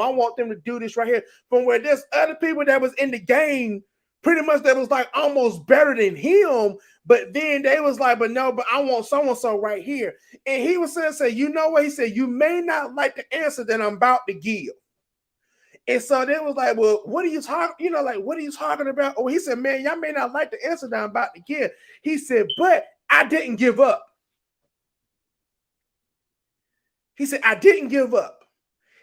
want them to do this right here. From where there's other people that was in the game pretty much that was like almost better than him. But then they was like, but no, but I want so-and-so right here. And he was saying, you know what? He said, you may not like the answer that I'm about to give. And so they was like, well, what are you talking, what are you talking about? Oh, he said, man, y'all may not like the answer that I'm about to give. He said, but I didn't give up. He said, I didn't give up.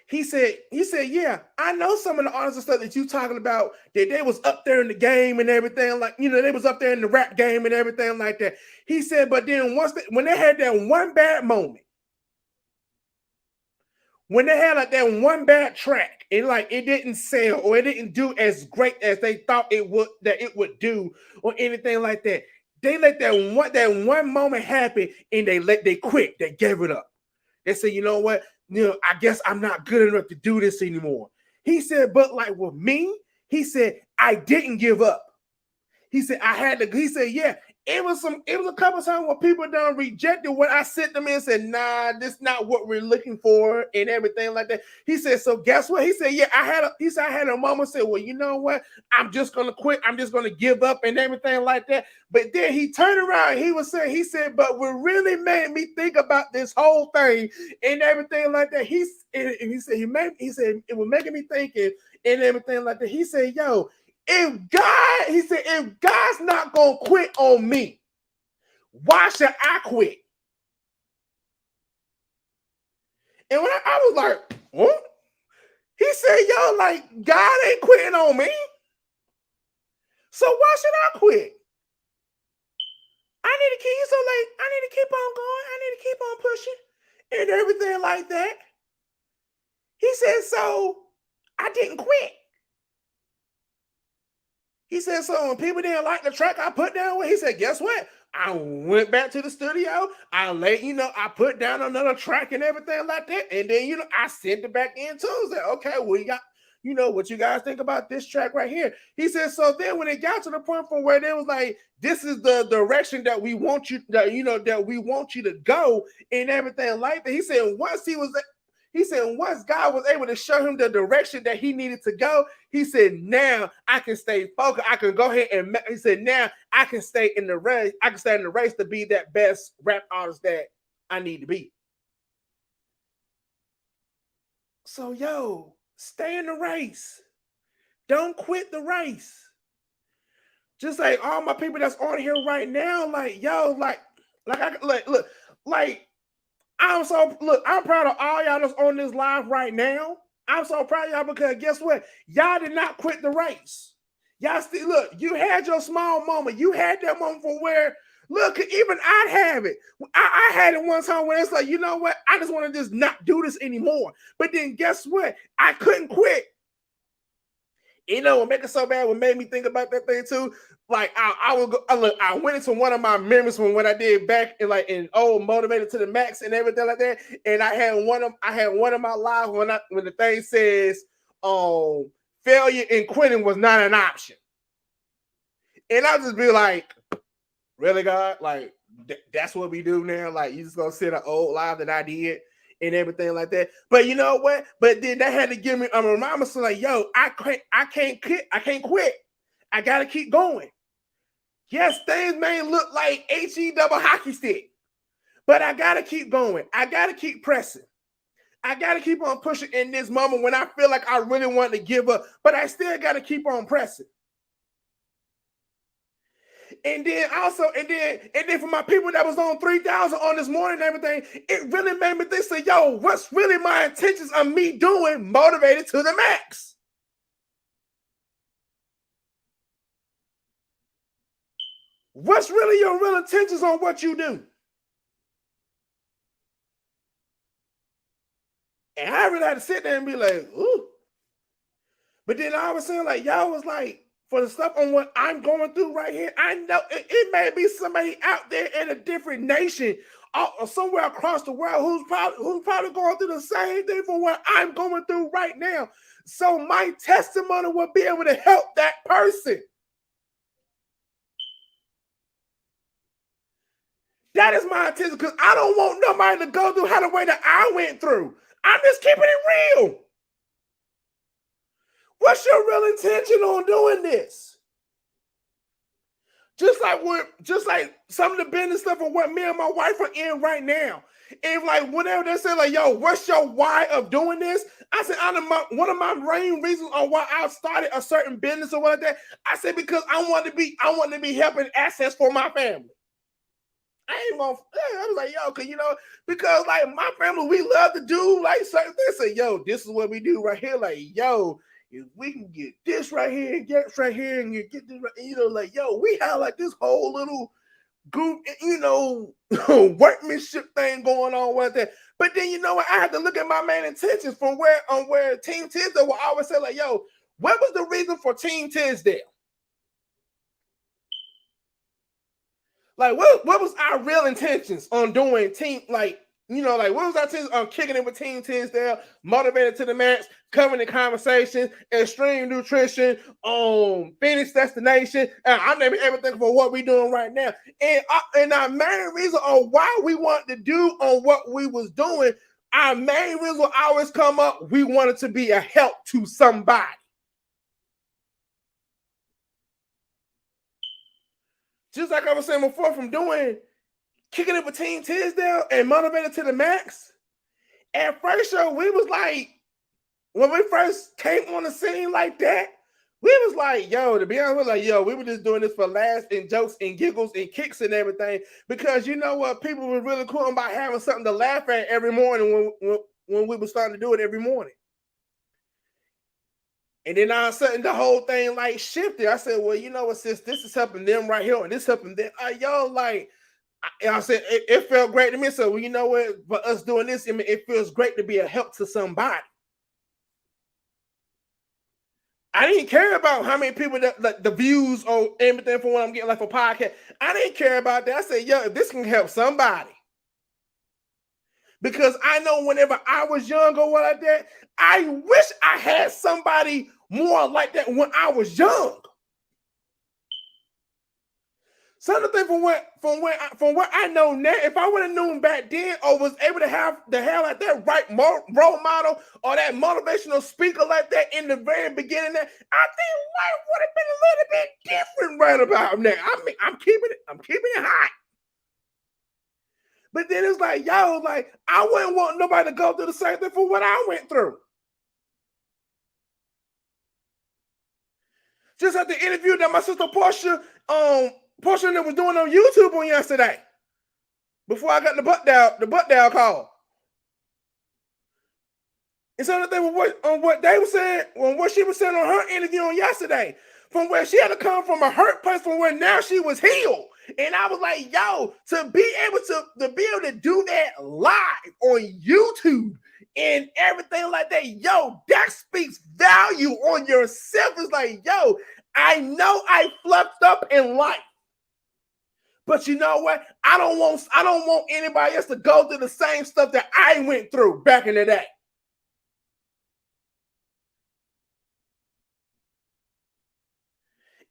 He said, yeah, I know some of the artists and stuff that you talking about, that they was up there in the game and everything, like, they was up there in the rap game and everything like that. He said, but then when they had that one bad moment, when they had like that one bad track, and like it didn't sell or it didn't do as great as they thought it would do or anything like that, they let that one moment happen and they quit. They gave it up. They said, you know what? I guess I'm not good enough to do this anymore. He said, but like with me, he said, I didn't give up. He said, he said, yeah, it was a couple times where people done rejected what I sent them in and said, nah, this is not what we're looking for and everything like that. He said, so guess what? He said, yeah, I had a moment say, well, you know what? I'm just going to quit. I'm just going to give up and everything like that. But then he turned around. He said, but what really made me think about this whole thing and everything like that. He said, it was making me thinking and everything like that. He said, yo, if God's not gonna quit on me, why should I quit? And when I was like, what? He said, yo, like, God ain't quitting on me. So why should I quit? I need to keep on going. I need to keep on pushing and everything like that. He said, so I didn't quit. He said, so when people didn't like the track I put down, he said, guess what? I went back to the studio. I put down another track and everything like that. And then, I sent it back in too. I said, okay, well, you got, what you guys think about this track right here? He said, so then when it got to the point from where they was like, this is the direction that we want you, that we want you to go and everything like that. He said, once God was able to show him the direction that he needed to go, he said, now I can stay focused. I can go ahead and he said, now I can stay in the race. I can stay in the race to be that best rap artist that I need to be. So, yo, stay in the race. Don't quit the race. Just like all my people that's on here right now, like, yo, I'm proud of all y'all that's on this live right now. I'm so proud of y'all because guess what? Y'all did not quit the race. Y'all still, look, you had your small moment. You had that moment for where, look, even I have it. I had it one time where it's like, you know what? I just want to just not do this anymore. But then guess what? I couldn't quit. What make it so bad, what made me think about that thing too, like I went into one of my memories from what I did back in old Motivated to the Max and everything like that, and I had one of my lives when the thing says failure and quitting was not an option, and I just be like, really, God, like that's what we do now? Like you just gonna sit an old life that I did and everything like that. But you know what? But then that had to give me a reminder, so like, yo, I can't quit. I gotta keep going. Yes, things may look like HE double hockey stick, but I gotta keep going. I gotta keep pressing. I gotta keep on pushing in this moment when I feel like I really want to give up, but I still gotta keep on pressing. And then for my people that was on 3,000 on this morning and everything, it really made me think, say, yo, what's really my intentions of me doing Motivated to the Max? What's really your real intentions on what you do? And I really had to sit there and be like, ooh. But then I was saying, like, y'all was like, for the stuff on what I'm going through right here, I know it may be somebody out there in a different nation or somewhere across the world who's probably going through the same thing for what I'm going through right now. So my testimony will be able to help that person. That is my intention, because I don't want nobody to go through the way that I went through. I'm just keeping it real. What's your real intention on doing this? Just like some of the business stuff of what me and my wife are in right now. And like whenever they say like, yo, what's your why of doing this? I said, one of my main reasons on why I started a certain business or what like that. I said because I want to be helping assets for my family. I ain't gonna. I was like, yo, cause because like my family, we love to do like certain things. Say, yo, this is what we do right here. Like, yo, if we can get this right here and get this right here and get this right, like, yo, we have like this whole little group, workmanship thing going on with that. But then you know what? I had to look at my main intentions from where Team Tisdale will always say, like, yo, what was the reason for Team Tisdale? Like, what was our real intentions on doing team, like, what was our intentions on kicking it with Team Tisdale, motivated to the max, covering the conversation, extreme nutrition, Phoenix destination, and I named everything for what we're doing right now. And our main reason on why we wanted to do on what we was doing, our main reason will always come up, we wanted to be a help to somebody. Just like I was saying before, from doing kicking it with Team Tisdale and motivated to the max. At first show, we was like, when we first came on the scene like that, we was like, yo, to be honest, we was like, yo, we were just doing this for laughs and jokes and giggles and kicks and everything. Because you know what? People were really cool about having something to laugh at every morning when we were starting to do it every morning. And then all of a sudden, the whole thing like shifted. I said, well, you know what, sis, this is helping them right here, and this helping them. Yo, like, I said, it felt great to me. So, well, you know what, for us doing this, I mean, it feels great to be a help to somebody. I didn't care about how many people that like the views or everything for what I'm getting, like for podcast. I didn't care about that. I said, yo, if this can help somebody. Because I know whenever I was young or what like that, I wish I had somebody more like that when I was young. Something from what I know now, if I would have known back then or was able to have like that right role model or that motivational speaker like that in the very beginning, I think life would have been a little bit different right about now. I mean, I'm keeping it hot. But then it's like, yo, like, I wouldn't want nobody to go through the same thing for what I went through. Just at the interview that my sister Portia that was doing on YouTube on yesterday. Before I got the butt down call. And so the thing on what they were saying, on what she was saying on her interview on yesterday, from where she had to come from a hurt place from where now she was healed. And I was like, yo, to be able to do that live on YouTube and everything like that, yo, that speaks value on yourself. It's like, yo, I know I fluffed up in life. But you know what? I don't want anybody else to go through the same stuff that I went through back in the day.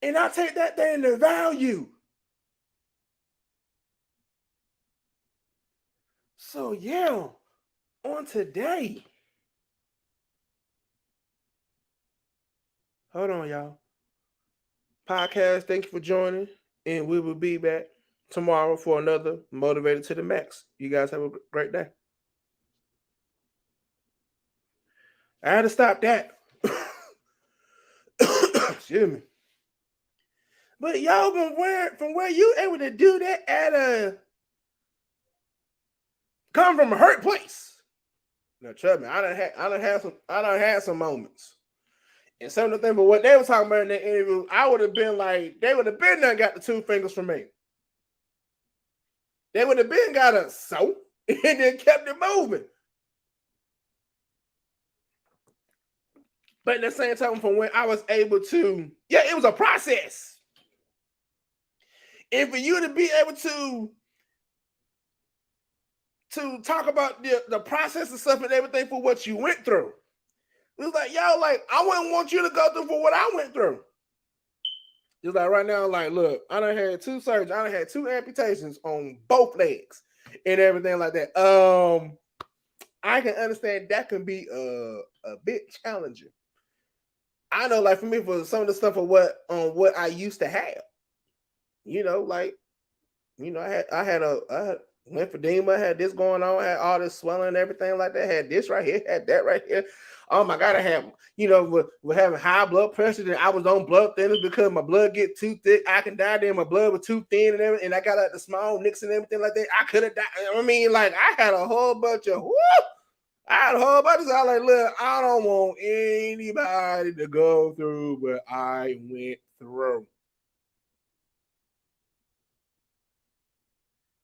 And I take that thing to value. So yeah, on today. Hold on, y'all. Podcast, thank you for joining. And we will be back tomorrow for another Motivated to the Max. You guys have a great day. I had to stop that. Excuse me. But y'all, from where you able to do that at come from a hurt place. Now, trust me, I done had some moments. And some of the things, but what they were talking about in that interview, I would have been like, they would have been done got the 2 fingers from me. They would have been got a soap and then kept it moving. But at the same time, from when I was able to, yeah, it was a process. And for you to be able to talk about the process and stuff and everything for what you went through. It was like, yo, like, I wouldn't want you to go through for what I went through. Just like right now, like, look, I done had 2 surgeries. I done had 2 amputations on both legs and everything like that. I can understand that can be a bit challenging. I know, like, for me, for some of the stuff of what I used to have. like, I had lymphedema, had this going on, had all this swelling and everything like that, had this right here, had that right here. Oh my God, I had, with having high blood pressure, and I was on blood thinners because my blood get too thick. I can die there, my blood was too thin and everything, and I got like the small nicks and everything like that. I could have died. I mean, like, I had a whole bunch of I had a whole bunch of stuff. Like, look, I don't want anybody to go through what I went through.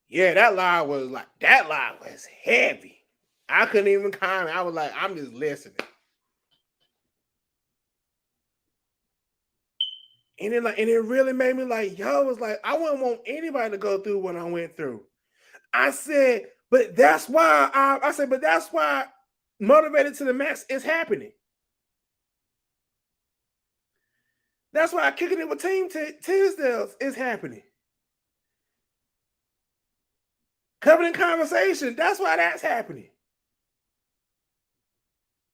Yeah, that lie was heavy. I couldn't even comment. I was like, I'm just listening. And it really made me like, yo, it was like, I wouldn't want anybody to go through what I went through. I said, but that's why but that's why Motivated to the Max is happening. That's why Kicking It with Team Tisdales is happening. Covenant Conversation, that's why that's happening.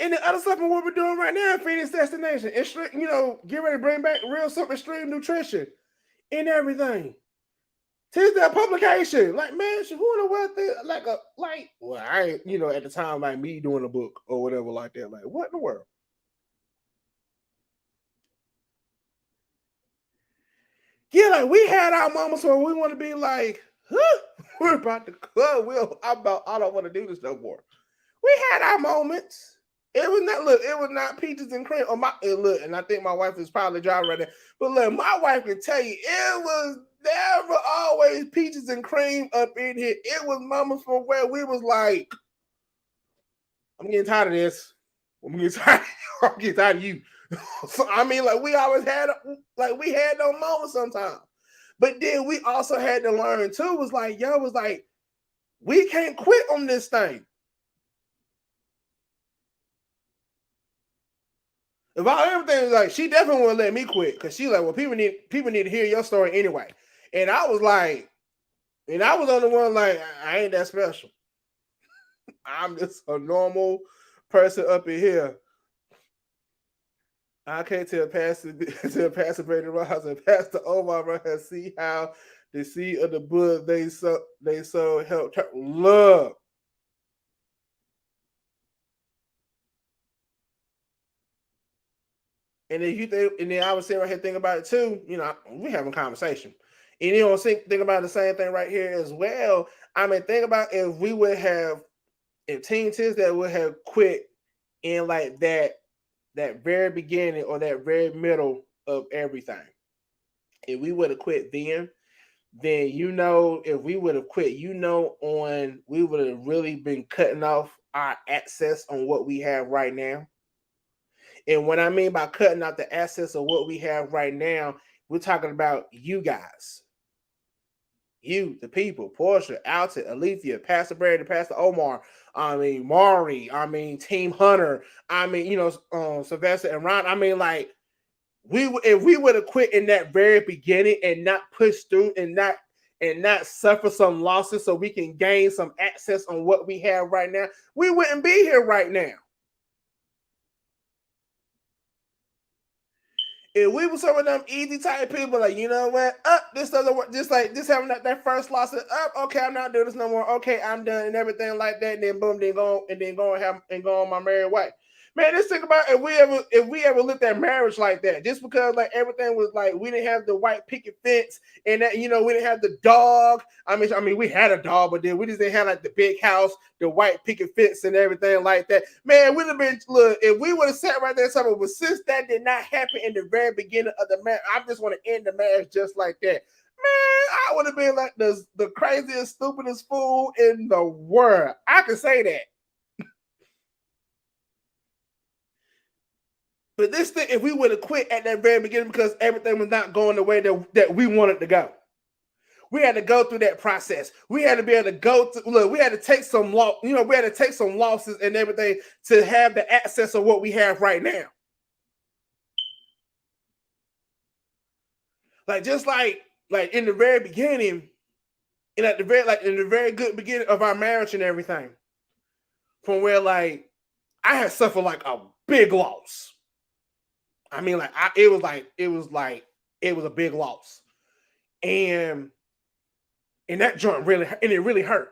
And the other stuff of what we're doing right now, Phoenix Destination, get ready to bring back real simple extreme nutrition and everything. Tisdale publication, like, man, who in the world well, I ain't, at the time, like me doing a book or whatever like that. Like, what in the world? Yeah, like, we had our moments where we want to be like, we're about to club. I don't want to do this no more. We had our moments. It was not peaches and cream. And I think my wife is probably driving right now. But look, my wife can tell you it was never always peaches and cream up in here. It was moments from where we was like, I'm getting tired of this. I'm getting tired of you. So I mean, like, we always had we had those moments sometimes. But then we also had to learn too, was like, we can't quit on this thing. If everything was like, she definitely wouldn't let me quit, because she like, well, people need to hear your story anyway. And I was like, and I was on the one like, I ain't that special. I'm just a normal person up in here. I can't tell Pastor Brady Ross and Pastor Omar see how the seed of the bud they so help love. And then I was sitting right here thinking about it too. We having a conversation, and think about the same thing right here as well. I mean, think about if Team Tisdale would have quit in like that very beginning or that very middle of everything. If we would have quit then if we would have quit, we would have really been cutting off our access on what we have right now. And what I mean by cutting out the access of what we have right now, we're talking about you guys. You, the people, Portia, Alton, Alethea, Pastor Brady, Pastor Omar, Maury, Team Hunter, Sylvester and Ron. I mean, like, if we would have quit in that very beginning and not push through and not suffer some losses so we can gain some access on what we have right now, we wouldn't be here right now. If we were some of them easy type people, like, you know what, this doesn't work, just having that first loss, okay, I'm not doing this no more, okay, I'm done, and everything like that, and then boom, go on my merry way. Man, just think about if we ever lived that marriage like that, just because like everything was like, we didn't have the white picket fence and that, we didn't have the dog. I mean, we had a dog, but then we just didn't have like the big house, the white picket fence and everything like that. Man, we'd have been, look, if we would have sat right there, something, but since that did not happen in the very beginning of the marriage, I just want to end the marriage just like that. Man, I would have been like the craziest, stupidest fool in the world. I can say that. But this thing, if we would have quit at that very beginning because everything was not going the way that we wanted to go, we had to go through that process. We had to be able to we had to take some we had to take some losses and everything to have the access of what we have right now. Like, just like in the very beginning, and in the very good beginning of our marriage and everything, from where like I had suffered like a big loss. I mean, like it was a big loss. and that joint really, and it really hurt.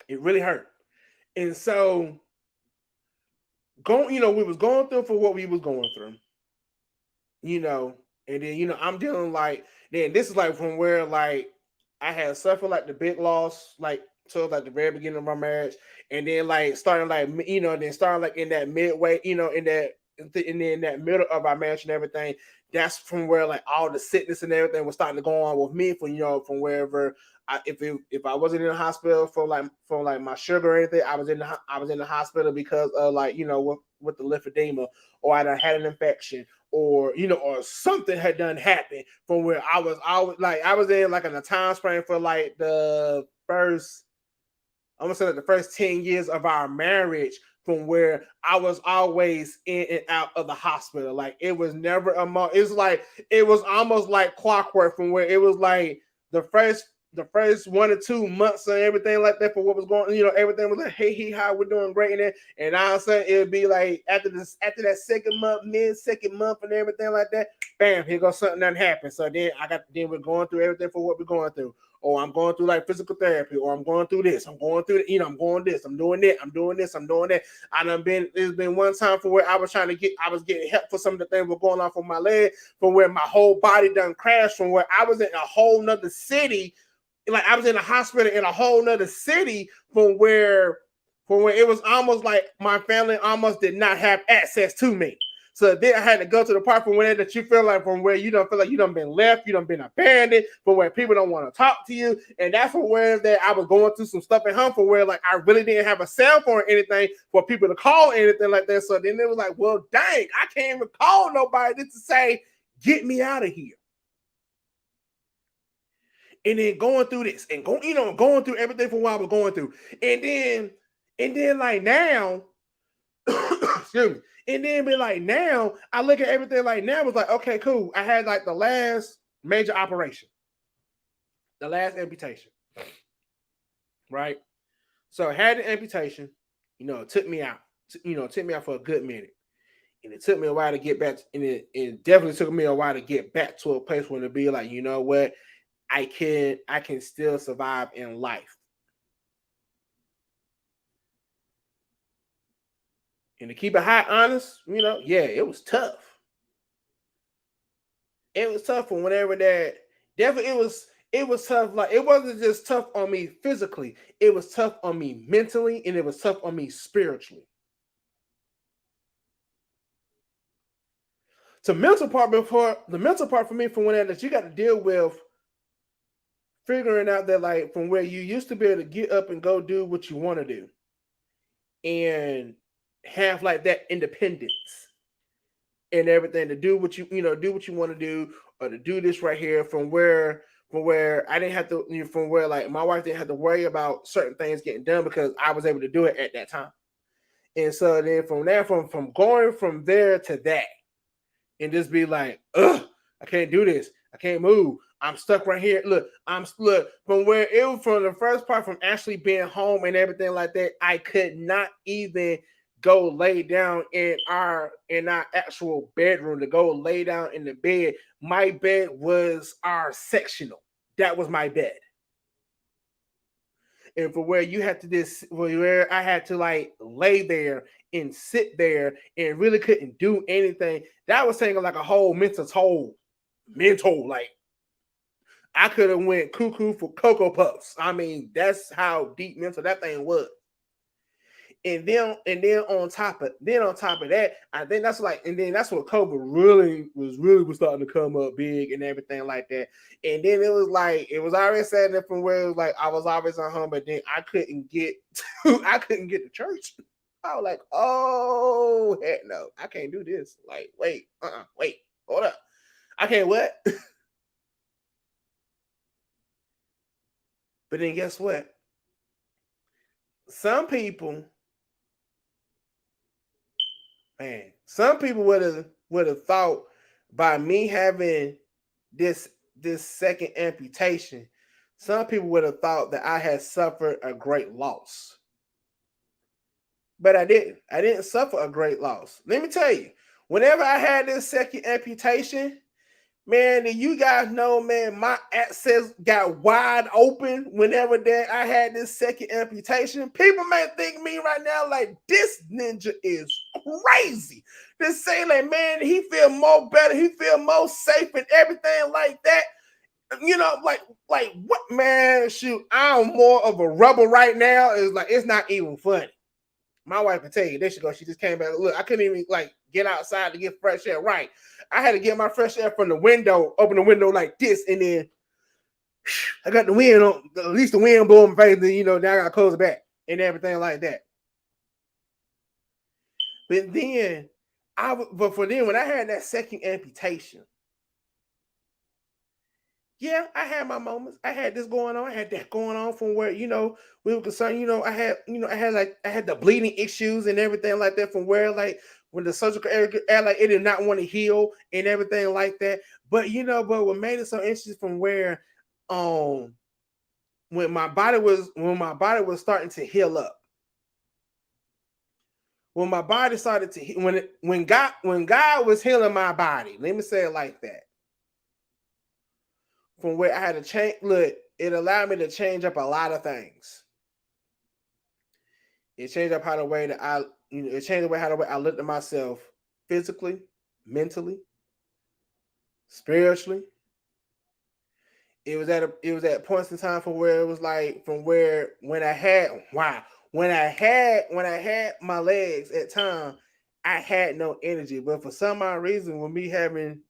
It really hurt. And so we was going through for what we was going through, and then I'm dealing like, then this is like from where like I had suffered like the big loss, like so like the very beginning of my marriage, and then like starting like then starting like in that midway, and then that middle of our marriage and everything. That's from where like all the sickness and everything was starting to go on with me from wherever. If I wasn't in the hospital for like my sugar or anything, I was in the hospital because of like with the lymphedema, or I had an infection, or or something had done happened from where I was always like I was in like in a time frame for like the first, I'm gonna say like the first 10 years of our marriage, from where I was always in and out of the hospital. Like it was never a month. It's like it was almost like clockwork, from where it was like the first 1 or 2 months and everything like that for what was going, everything was like, hey, how we're doing great in it. And all of a sudden it would be like after that second month, mid-second month and everything like that, bam, here goes something that happened. So then we're going through everything for what we're going through. Or I'm going through like physical therapy, or I'm going through this, I'm going through, I'm going this, I'm doing that, I'm doing this, I'm doing that. There's been one time for where I was getting help for some of the things that were going on for my leg, from where my whole body done crashed, from where I was in a whole nother city. Like I was in a hospital in a whole nother city, from where it was almost like my family almost did not have access to me. So then I had to go to the part from where that you feel like, from where you don't feel like you done been left, you done been abandoned, from where people don't want to talk to you. And that's from where that I was going through some stuff at home, from where like I really didn't have a cell phone or anything for people to call or anything like that. So then it was like, well, dang, I can't even call nobody to say, get me out of here. And then going through this and going through everything from what I was going through. And then like now, excuse me. And then be like now, I look at everything like now, it's like, okay, cool. I had like the last major operation, the last amputation. Right. So I had the amputation, it took me out. It took me out for a good minute. And it took me a while to get back, and it definitely took me a while to get back to a place where to be like, you know what, I can still survive in life. And to keep it high honest, yeah, it was tough. It was tough from whenever that. Definitely, it was tough. Like it wasn't just tough on me physically. It was tough on me mentally, and it was tough on me spiritually. So the mental part for me, from when that you got to deal with figuring out that like from where you used to be able to get up and go do what you want to do, and have like that independence and everything to do what do what you want to do, or to do this right here, from where I didn't have to, from where like my wife didn't have to worry about certain things getting done because I was able to do it at that time. And so then from there, from going from there to that, and just be like, ugh, I can't do this. I can't move. I'm stuck right here. Look, from where it was, from the first part, from actually being home and everything like that, I could not even go lay down in our actual bedroom, to go lay down in the bed. My bed was our sectional. That was my bed. And for where you had to where I had to like lay there and sit there and really couldn't do anything, that was taking like a whole mental toll. Like I could have went cuckoo for Cocoa Puffs. I mean, that's how deep mental that thing was. And then on top of that, I think that's like, and then that's what COVID really was starting to come up big and everything like that. And then it was already setting up from where it was like I was always at home, but then I couldn't get to church. I was like, oh heck no, I can't do this. Like, wait, hold up, I can't what? But then guess what? Some people would have thought by me having this second amputation, some people would have thought that I had suffered a great loss. But I didn't. I didn't suffer a great loss. Let me tell you, whenever I had this second amputation, Man, and you guys know, man, my access got wide open whenever that I had this second amputation. People may think me right now like this ninja is crazy. This say like, man, he feel more better, he feel more safe and everything like that. You know, like what, man? Shoot, I'm more of a rebel right now. It's like it's not even funny. My wife can tell you, there she go. She just came back. Look, I couldn't even like get outside to get fresh air. Right, I had to get my fresh air from the window, open the window like this, and then I got the wind on. At least the wind blowing my face. Then now I got to close it back and everything like that. But then but for then when I had that second amputation, yeah, I had my moments. I had this going on. I had that going on from where we were concerned. I had the bleeding issues and everything like that from where like when the surgical area like it did not want to heal and everything like that. But but what made it so interesting from where um when my body was starting to heal up. When my body started to when God was healing my body, let me say it like that. From where I had to change. Look, it allowed me to change up a lot of things. It changed up how the way that it changed the way how the way I looked at myself physically, mentally, spiritually. It was at points in time from where it was like from where when I had my legs at time, I had no energy. But for some odd reason, with me having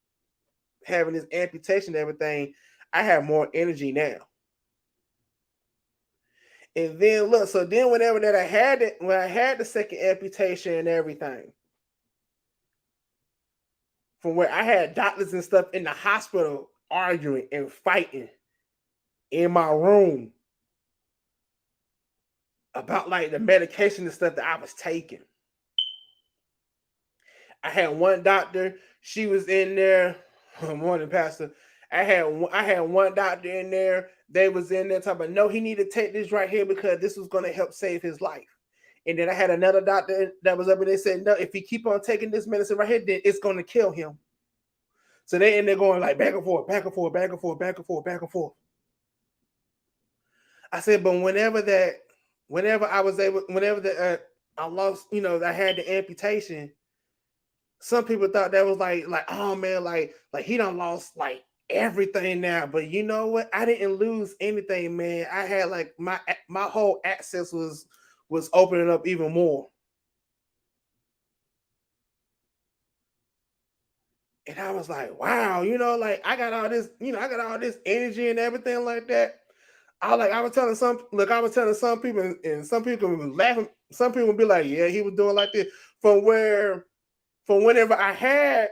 this amputation and everything, I have more energy now. And then look, so then whenever that when I had the second amputation and everything, from where I had doctors and stuff in the hospital arguing and fighting in my room about like the medication and stuff that I was taking. I had one doctor, she was in there, morning pastor. I had one doctor in there. They was in there talking about no, he need to take this right here because this was going to help save his life. And then I had another doctor that was up and they said, no, if he keep on taking this medicine right here, then it's going to kill him. So they in there going like back and forth, back and forth, back and forth, back and forth, back and forth. I said, but whenever I was able, whenever I lost, I had the amputation. Some people thought that was like, oh man, like he done lost like everything now. But you know what? I didn't lose anything, man. I had like my whole access was opening up even more. And I was like, wow, like I got all this, I got all this energy and everything like that. I was telling some people, and some people were laughing. Some people would be like, yeah, he was doing like this. From whenever I had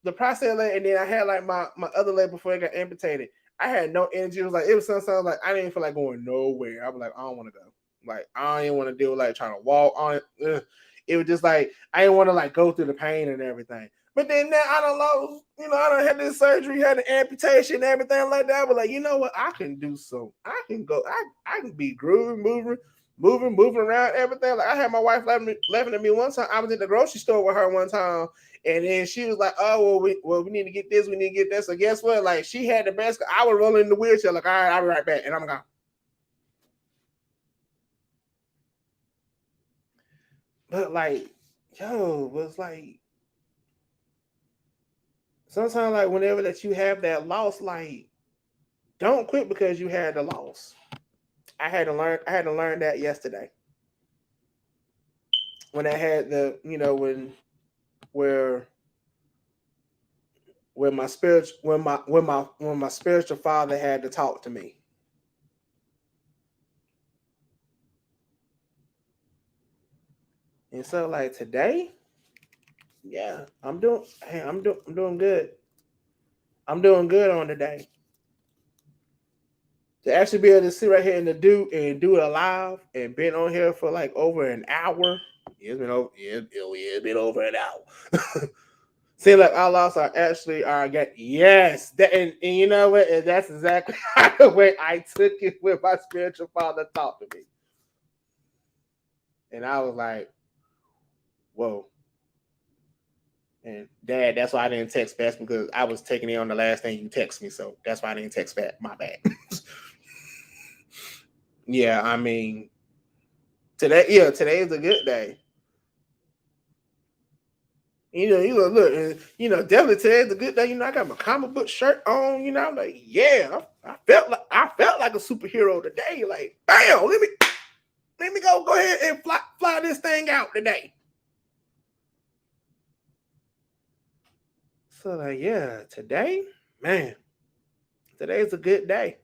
the prostate leg, and then I had like my other leg before it got amputated, I had no energy. It was sometimes like I didn't feel like going nowhere. I was like, I don't want to go. Like I didn't want to deal with like trying to walk on it. It was just like I didn't want to like go through the pain and everything. But then now I don't know, I don't have this surgery, had an amputation and everything like that. But like, you know what? I can do so. I can go. I can be grooving, moving around, everything. Like I had my wife laughing at me one time. I was at the grocery store with her one time, and then she was like, "Oh, we need to get this. We need to get that." So guess what? Like she had the best. I was rolling in the wheelchair. Like, all right, I'll be right back, and I'm gone. But like, yo, was like sometimes like whenever that you have that loss, like don't quit because you had the loss. I had to learn that yesterday when I had the where my spiritual when my spiritual father had to talk to me. And so like today, yeah, I'm doing good. I'm doing good on the day. To actually be able to sit right here and do it live and been on here for like over an hour. It's been over an hour. Seems like our loss are actually are get yes. And you know what? And that's exactly the way I took it when my spiritual father talked to me. And I was like, whoa. Dad, that's why I didn't text fast because I was taking it on the last thing you text me. So that's why I didn't text back. My bad. Yeah, I mean, today is a good day. Look, definitely today's a good day. I got my comic book shirt on. I'm like, yeah, I felt like a superhero today. Like, bam, let me go ahead and fly this thing out today. So like, yeah, man, today's a good day.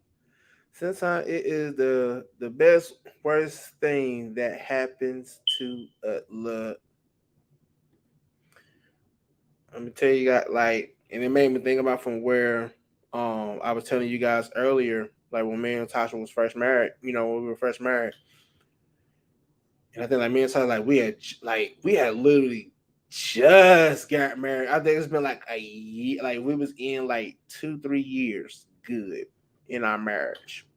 Sometimes it is the best worst thing that happens to a look. Let me tell you, got like, and it made me think about from where I was telling you guys earlier, like when me and Tasha was first married. When we were first married, and I think like me and Tasha, like we had literally just got married. I think it's been like a year, like we was in like 2-3 years good in our marriage.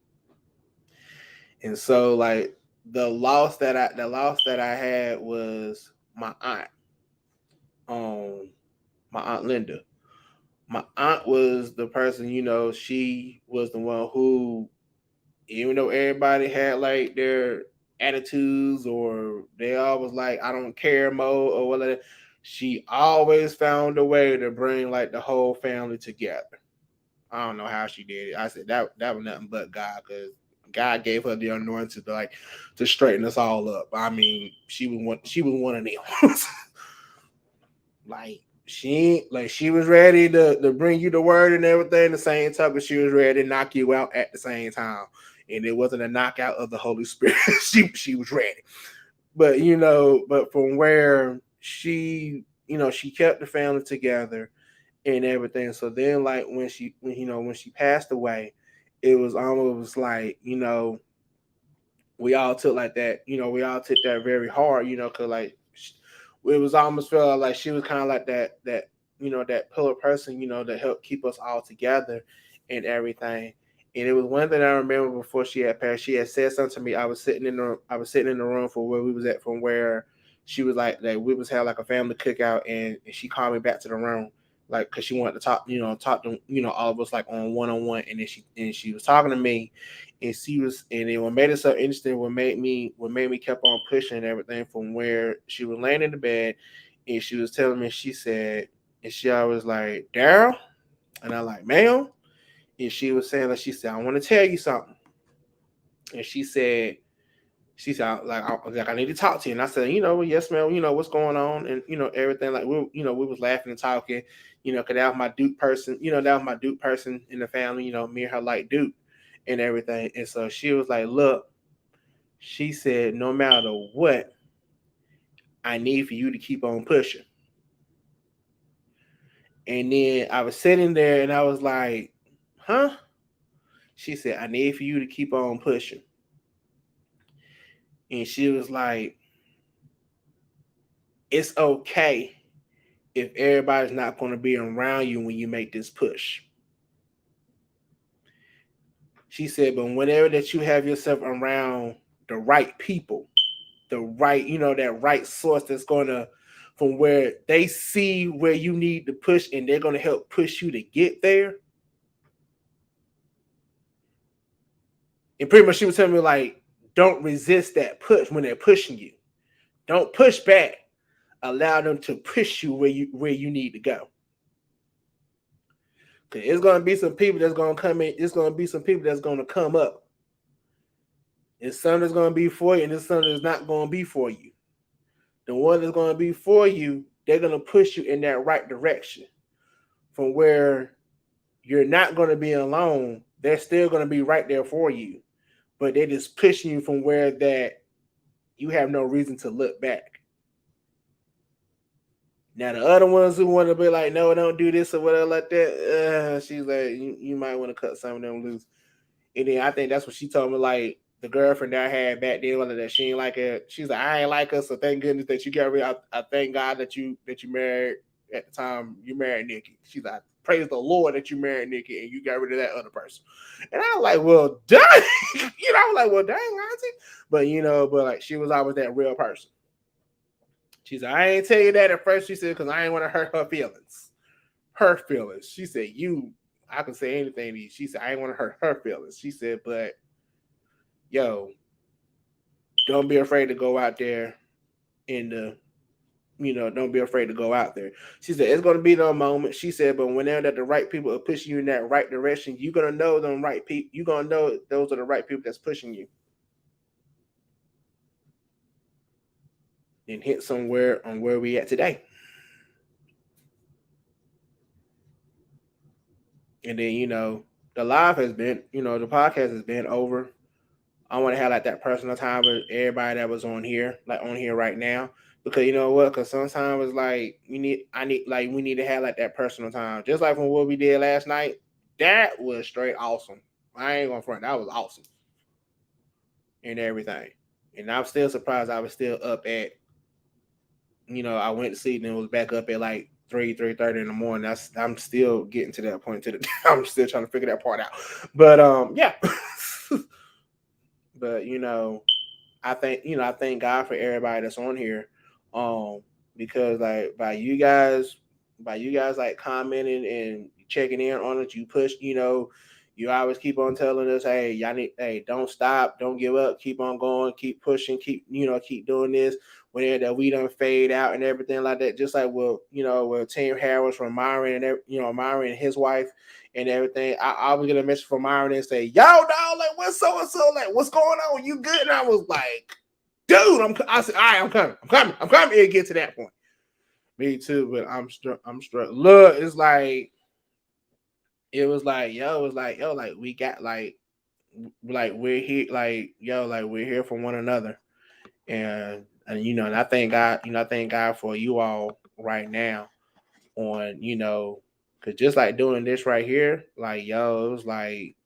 And so like the loss that I had was my aunt, um, my aunt Linda. My aunt was the person, she was the one who, even though everybody had like their attitudes or they always like, I don't care mode or whatever, she always found a way to bring like the whole family together. I don't know how she did it. I said that was nothing but God, because God gave her the anointing to straighten us all up. I mean, she was one of them. She was ready to bring you the word and everything the same time, but she was ready to knock you out at the same time. And it wasn't a knockout of the Holy Spirit. she was ready. But from where she kept the family together and everything. So then like when she passed away, it was almost like, we all took like that, we all took that very hard, because like it was almost felt like she was kind of like that pillar person, that helped keep us all together and everything. And it was one thing I remember before she had passed. She had said something to me. I was sitting in the room for where we was at, from where she was like that we was had like a family cookout, and she called me back to the room, like because she wanted to talk to all of us like on one, and then she was talking to me, and then what made it so interesting, what made me kept on pushing and everything, from where she was laying in the bed, and she was telling me, she said, and she always like, Daryl, and I like, ma'am, and she was saying, like, she said, I want to tell you something, and she said, I need to talk to you, and I said, yes, ma'am, what's going on, and everything, like we was laughing and talking, because that was my Duke person, that was my Duke person in the family, me and her like Duke and everything, and so she was like, look, she said, no matter what, I need for you to keep on pushing. And then I was sitting there and I was like, huh? She said, I need for you to keep on pushing. And she was like, it's okay if everybody's not going to be around you when you make this push. She said, but whenever that you have yourself around the right people, the right, that right source that's going to, from where they see where you need to push and they're going to help push you to get there. And pretty much she was telling me, like, don't resist that push when they're pushing you. Don't push back. Allow them to push you where you need to go. Cause it's gonna be some people that's gonna come in. It's gonna be some people that's gonna come up. And some that's gonna be for you, and there's some that's not gonna be for you. The one that's gonna be for you, they're gonna push you in that right direction. From where you're not gonna be alone, they're still gonna be right there for you. But they're just pushing you from where that you have no reason to look back. Now the other ones who want to be like, no, don't do this or whatever like that. She's like, you might want to cut some of them loose. And then I think that's what she told me. Like the girlfriend that I had back then, whether that she ain't like it. She's like, I ain't like her, so thank goodness that you got rid. I thank God that you married at the time you married Nikki. She's like, praise the Lord that you married Nikki and you got rid of that other person. And I was like, well, dang, I was like, well, dang, auntie. But but like she was always that real person. She said, I ain't tell you that at first. She said, because I ain't want to hurt her feelings. Her feelings. She said, I can say anything to you. She said, I ain't want to hurt her feelings. She said, but yo, don't be afraid to go out there in the, don't be afraid to go out there. She said, it's going to be no moment. She said, but whenever that the right people are pushing you in that right direction, you're going to know them right people. You're going to know those are the right people that's pushing you. And hit somewhere on where we at today. And then, the live has been, the podcast has been over. I want to have like that personal time with everybody that was on here right now. Because you know what? Because sometimes it's like we need to have like that personal time. Just like from what we did last night, that was straight awesome. I ain't gonna front. That was awesome. And everything. And I'm still surprised I was still up at, I went to sleep and was back up at like 3:30 in the morning. I'm still getting to that point. I'm still trying to figure that part out. But yeah. But I thank God for everybody that's on here. Because like by you guys like commenting and checking in on it, you push, you always keep on telling us, hey, don't stop, don't give up, keep on going, keep pushing, keep doing this. When that we don't fade out and everything like that, just like with Team Harris from Myron and Myron and his wife and everything. I was gonna message from Myron and say, yo, dog, like what's so and so, like what's going on? You good? And I was like, dude, I said, all right, I'm coming to get to that point. Me too, but I'm struck. Look, it was like, yo, like we got like we're here, like yo, like we're here for one another, and and I thank God, I thank God for you all right now on, because just like doing this right here, like yo, it was like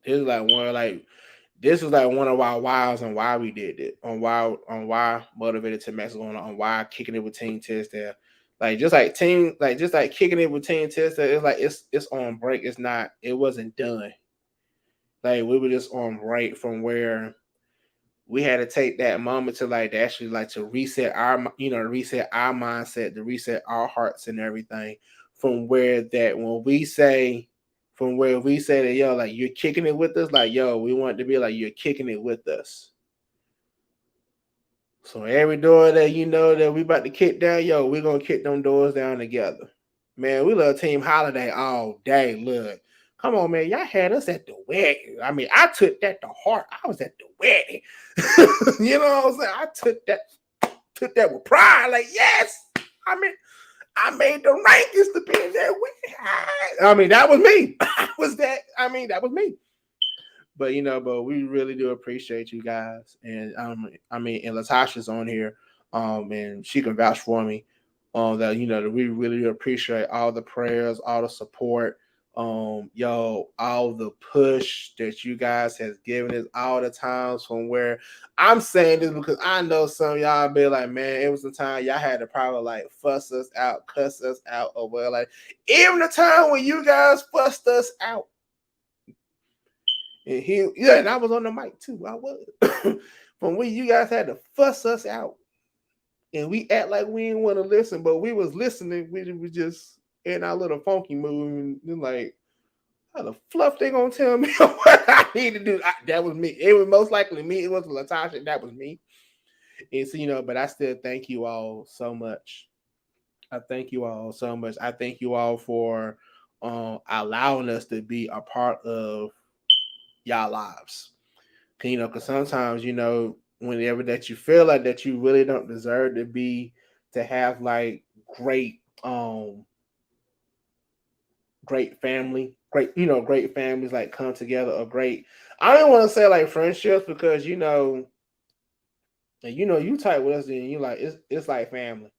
this is like one like this is like one of our whys on why we did it, on why motivated to Mexico, on why kicking it with Team Test there. Like just like kicking it with Team Test, it's like it's on break. It wasn't done. Like we were just on break from where we had to take that moment to like to actually like to reset reset our mindset, to reset our hearts and everything. From where that when we say from where we say that yo, like you're kicking it with us, like yo, we want to be like you're kicking it with us. So every door that that we about to kick down, yo, we're gonna kick them doors down together. Man, we love Team Holiday all day. Look, come on, man. Y'all had us at the wedding. I mean, I took that to heart. I was at the wedding. You know what I'm saying? I took that with pride. Like, yes. I made the rankings to be in there with. I mean, that was me. That was me. But but we really do appreciate you guys, and and Latasha's on here, and she can vouch for me, that that we really do appreciate all the prayers, all the support, all the push that you guys has given us, all the times from where I'm saying this because I know some of y'all be like, man, it was the time y'all had to probably like fuss us out, cuss us out, or well, like even the time when you guys fussed us out. And I was on the mic too. I was from when you guys had to fuss us out, and we act like we didn't want to listen, but we was listening. We was just in our little funky mood, and like, how the fluff they gonna tell me what I need to do? That was me. It was most likely me. It was Latasha. That was me. And so but I still thank you all so much. I thank you all so much. I thank you all for allowing us to be a part of y'all lives. Because sometimes, whenever that you feel like that you really don't deserve to have like great family, great families like come together, or great, I don't want to say like friendships, because and you tight with us, and you like it's like family.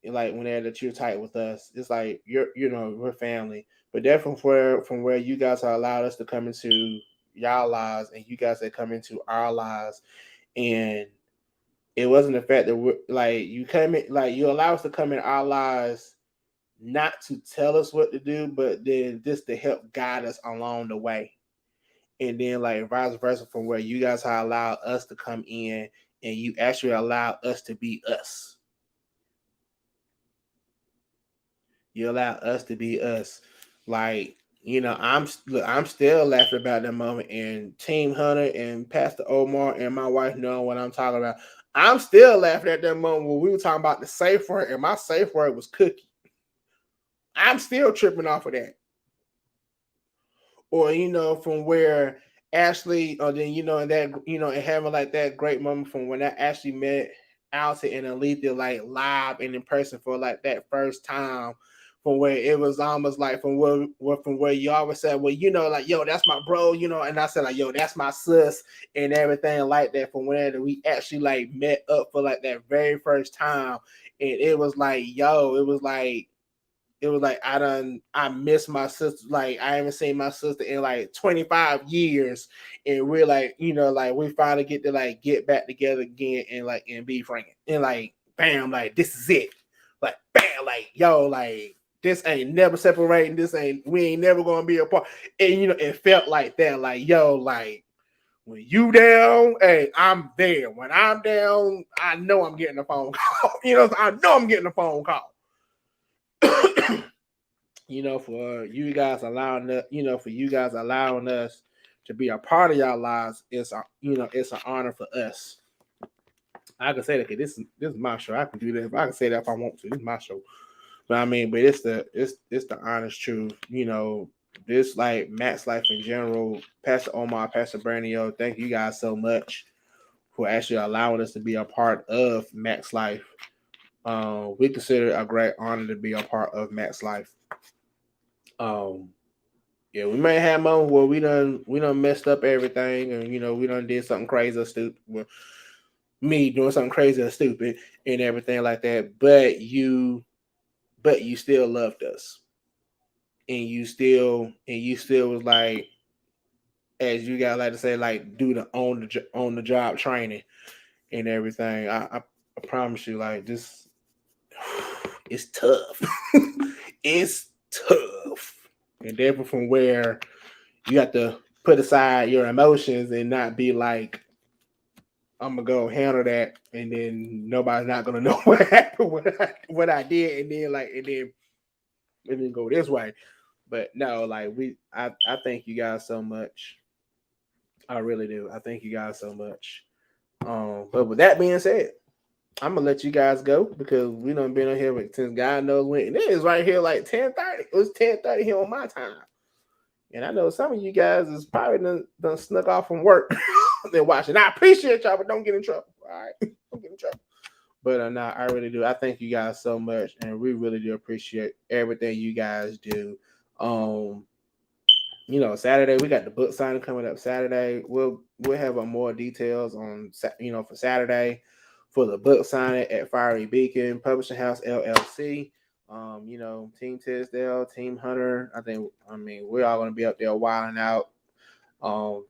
And like whenever that you're tight with us, it's like we're family. But that from where you guys are allowed us to come into y'all lives, and you guys that come into our lives, and it wasn't the fact that we're like you come in, like you allow us to come in our lives, not to tell us what to do, but then just to help guide us along the way. And then like vice versa, from where you guys have allowed us to come in and you actually allow us to be us. You allow us to be us. Like, I'm still laughing about that moment, and Team Hunter and Pastor Omar and my wife knowing what I'm talking about. I'm still laughing at that moment when we were talking about the safe word, and my safe word was cookie. I'm still tripping off of that. Or from where Ashley, or then and that and having like that great moment from when I actually met Alta and Alethea like live and in person for like that first time, from where it was almost like from where you always said, well, like, yo, that's my bro, and I said like, yo, that's my sis and everything like that, from when we actually like met up for like that very first time. And it was like, yo, I miss my sister. Like, I haven't seen my sister in like 25 years. And we're like, like we finally get to like get back together again and like and be frank. And like bam, like this is it. Like bam, like yo, like this ain't never separating. We ain't never gonna be apart. And it felt like that. Like, yo, like when you down, hey, I'm there. When I'm down, I know I'm getting a phone call. I know I'm getting a phone call. For you guys allowing us to be a part of y'all lives, it's it's an honor for us. I can say that because this is my show. I can do that. I can say that if I want to. This is my show. But I mean, but it's the honest truth. This like Max Life in general, Pastor Omar, Pastor Bernio, thank you guys so much for actually allowing us to be a part of Max Life. We consider it a great honor to be a part of Max Life. Yeah, we may have moments where we done messed up everything, and we done did something crazy or stupid. Well, me doing something crazy or stupid and everything like that. But you still loved us, and you still was like, as you guys like to say, like do the on the job training and everything. I promise you, like this, it's tough. It's tough, and therefore from where you have to put aside your emotions and not be like, I'm gonna go handle that, and then nobody's not gonna know what happened, what I did, and then go this way. But no, like I thank you guys so much. I really do. I thank you guys so much. But with that being said, I'm gonna let you guys go because we done been on here since God knows when. And it is right here like 10:30. It was 10:30 here on my time. And I know some of you guys is probably done snuck off from work. They're watching. I appreciate y'all, but don't get in trouble. All right, don't get in trouble. But no, I really do. I thank you guys so much, and we really do appreciate everything you guys do. Um, Saturday we got the book signing coming up. Saturday we'll have more details on for Saturday for the book signing at Fiery Beacon Publishing House LLC. Team Tisdale, Team Hunter. I mean, we're all gonna be up there wilding out.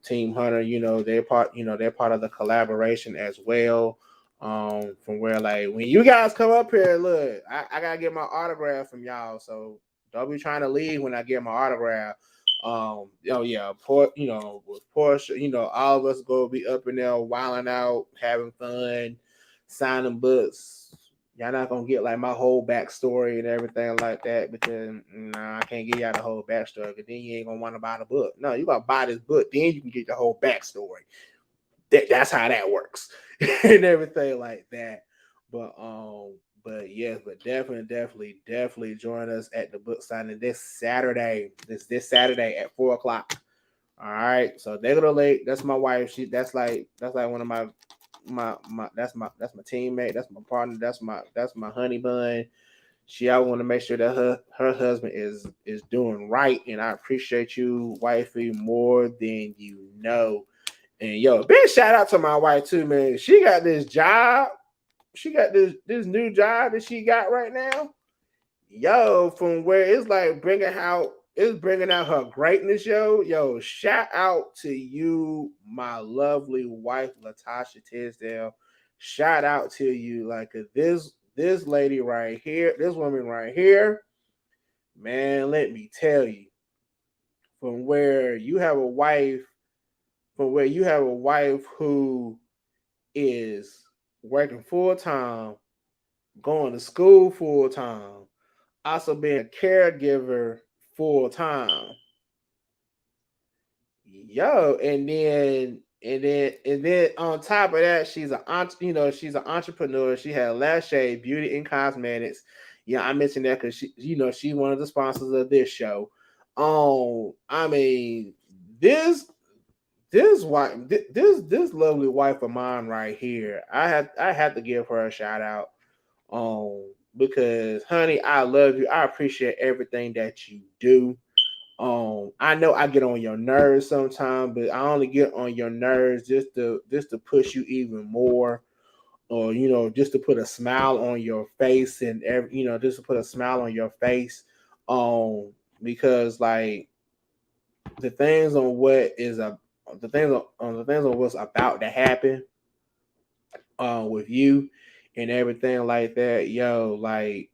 Team Hunter, they're part of the collaboration as well. From where like when you guys come up here, look, I gotta get my autograph from y'all. So don't be trying to leave when I get my autograph. Yeah, with Portia, all of us go be up in there wilding out, having fun, signing books. Y'all not gonna get like my whole backstory and everything like that because I can't give y'all the whole backstory. Because then you ain't gonna want to buy the book. No, you gotta buy this book, then you can get the whole backstory. That's how that works and everything like that. But yes, but definitely join us at the book signing this Saturday. This Saturday at 4:00. All right. So they're gonna late. That's my wife. That's like one of my that's my teammate. That's my partner. That's my honey bun. I want to make sure that her husband is doing right, and I appreciate you, wifey, more than you know. And yo, big shout out to my wife too, man. She got this job. She got this new job that she got right now. Yo, from where it's like bringing out her greatness, yo. Shout out to you, my lovely wife, Latasha Tisdale. Shout out to you, like this lady right here, this woman right here, man. Let me tell you, from where you have a wife, who is working full time, going to school full time, also being a caregiver full time. Yo, and then on top of that, she's an entrepreneur. She had Lash Shade Beauty and Cosmetics. Yeah, I mentioned that because she's one of the sponsors of this show. I mean, this this lovely wife of mine right here. I had to give her a shout out. Because honey, I love you. I appreciate everything that you do. I know I get on your nerves sometimes, but I only get on your nerves just to push you even more, or just to put a smile on your face, and just to put a smile on your face. Because like the things on what is a the things on what's about to happen with you and everything like that, yo, like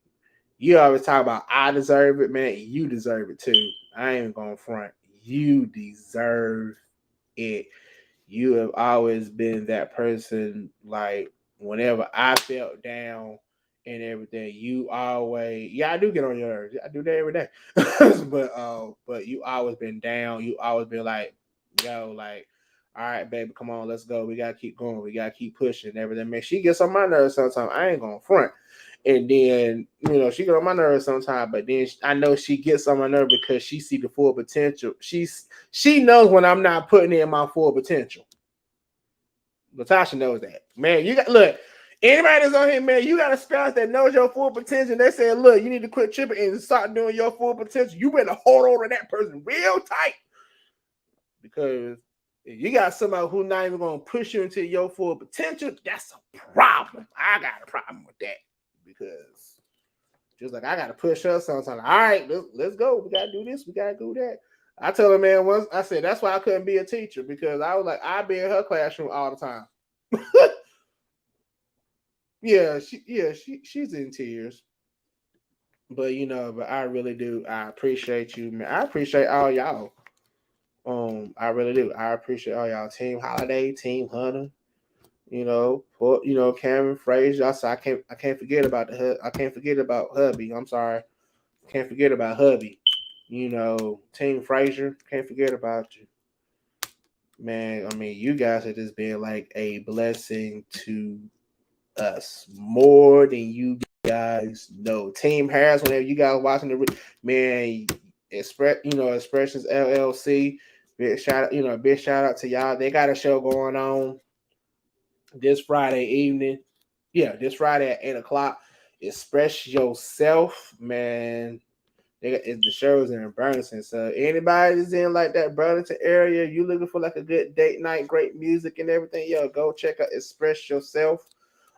you always talk about I deserve it, man. You deserve it too. I ain't gonna front. You deserve it. You have always been that person. Like whenever I felt down and everything, you always I do get on your nerves. I do that every day. but you always been down. You always been like, yo, like, all right, baby, come on, let's go. We gotta keep going. We gotta keep pushing and everything. Man, she gets on my nerves sometimes. I ain't gonna front. And then she get on my nerves sometimes, but then I know she gets on my nerve because she see the full potential. She knows when I'm not putting in my full potential. Latasha knows that. Man, you got look. Anybody that's on here, man, you got a spouse that knows your full potential. They say, look, you need to quit tripping and start doing your full potential. You better hold on to that person real tight. Because if you got somebody who's not even gonna push you into your full potential, that's a problem. I got a problem with that. Because just like I gotta push her sometimes. All right, let's go. We gotta do this. We gotta do that. I tell her, man, once I said that's why I couldn't be a teacher, because I was like, I'd be in her classroom all the time. She's in tears. But but I really do. I appreciate you, man. I appreciate all y'all. I really do. I appreciate all y'all. Team Holiday, Team Hunter. Cameron Frazier. I can't forget about I can't forget about hubby. I'm sorry. Can't forget about hubby. Team Frazier. Can't forget about you. Man, I mean, you guys have just been like a blessing to us more than you guys know. Team Harris, whenever you guys watching man, Expressions LLC. Big shout out to y'all. They got a show going on this Friday evening. Yeah, this Friday at 8 o'clock. Express yourself, man. The shows in Burlington. So anybody that's in like that Burlington area, you looking for like a good date night, great music and everything, yo, go check out Express Yourself.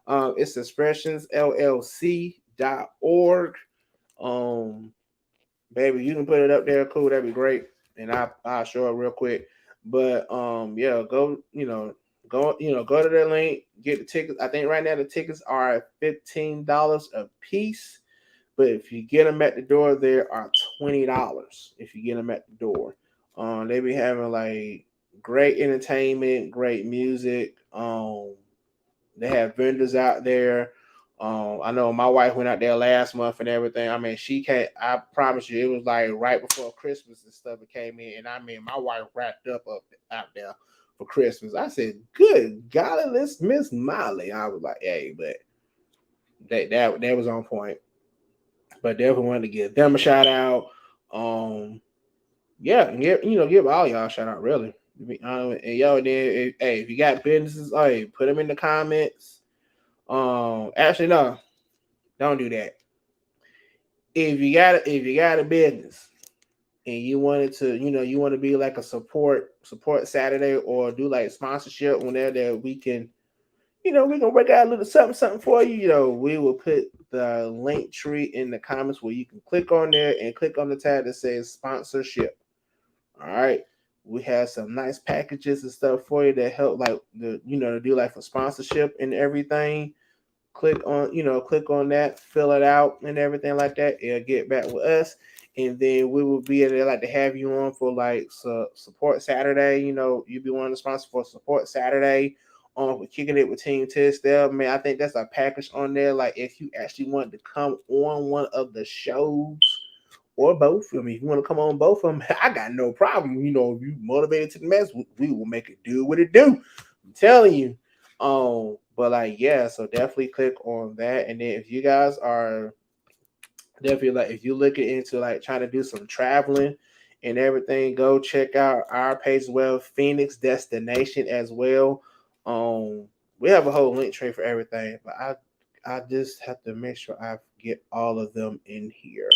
It's expressionsllc.org. Um, baby, you can put it up there, cool, that'd be great. And I'll show it real quick. But yeah, go to their link, get the tickets. I think right now the tickets are $15 a piece. But if you get them at the door, they are $20 if you get them at the door. They be having like great entertainment, great music. They have vendors out there. I know my wife went out there last month and everything. I mean, she can't. I promise you, it was like right before Christmas and stuff. It came in, and I mean, my wife wrapped up out there for Christmas. I said, "Good golly, let's Miss Molly." I was like, "Hey," but that was on point. But definitely wanted to give them a shout out. Um, yeah, and give all y'all a shout out. Really, and yo, then if you got businesses, hey, put them in the comments. Actually, no, don't do that. If you got a business and you wanted to, you want to be like a support Saturday, or do like sponsorship whenever that we can, we can work out a little something for you. We will put the link tree in the comments where you can click on there and click on the tab that says sponsorship. All right. We have some nice packages and stuff for you that help like to do like for sponsorship and everything. Click on that, fill it out and everything like that. It'll get back with us. And then we will be able to like to have you on for like support Saturday. You'll be one of the sponsors for support Saturday on Kicking It with Team Tisdale. Man, I think that's a package on there. Like if you actually want to come on one of the shows or both, I mean, if you want to come on both of them, I got no problem. You know, if you motivated to the max, we will make it do what it do. I'm telling you. But like, yeah, so definitely click on that. And then if you guys are definitely like, if you're looking into like trying to do some traveling and everything, go check out our page as well, Phoenix Destination as well. We have a whole link tree for everything, but I just have to make sure I get all of them in here.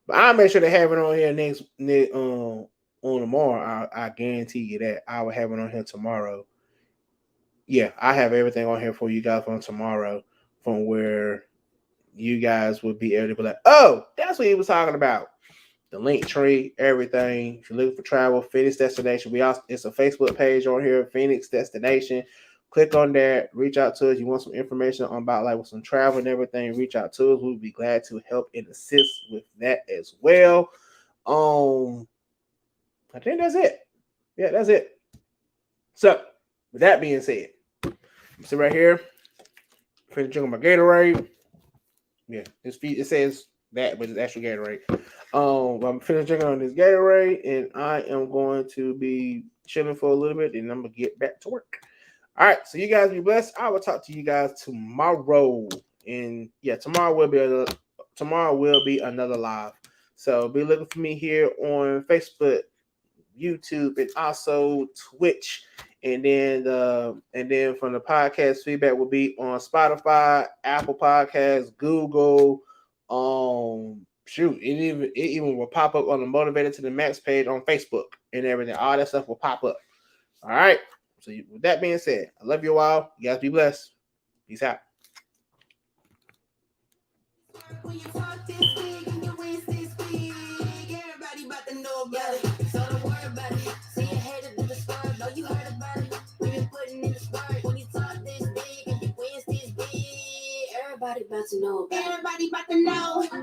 But I'll make sure to have it on here next on tomorrow. I guarantee you that I will have it on here tomorrow. Yeah, I have everything on here for you guys on tomorrow, from where you guys would be able to be like, oh, that's what he was talking about. The link tree, everything. If you're looking for travel, Phoenix Destination, it's a Facebook page on here, Phoenix Destination. Click on that, reach out to us. You want some information about like with some travel and everything, reach out to us. We'll be glad to help and assist with that as well. I think that's it. Yeah, that's it. So, with that being said, sit right here. Finish drinking my Gatorade. Yeah, it says that, but it's actually Gatorade. I'm finished drinking on this Gatorade, and I am going to be chilling for a little bit, and I'm gonna get back to work. All right, so you guys be blessed. I will talk to you guys tomorrow, and yeah, tomorrow will be another live. So be looking for me here on Facebook, YouTube, and also Twitch. And then from the podcast, feedback will be on Spotify, Apple Podcasts, Google. It even will pop up on the Motivated to the Max page on Facebook and everything. All that stuff will pop up. All right. So with that being said, I love you all. You guys be blessed. Peace out. When you talk this big and your waist this big, everybody about to know about it. So don't worry about it. See your head to the squad. Know you heard about it. We been putting in the squad. When you talk this big and your waist this big, everybody about to know about it. Everybody about to know.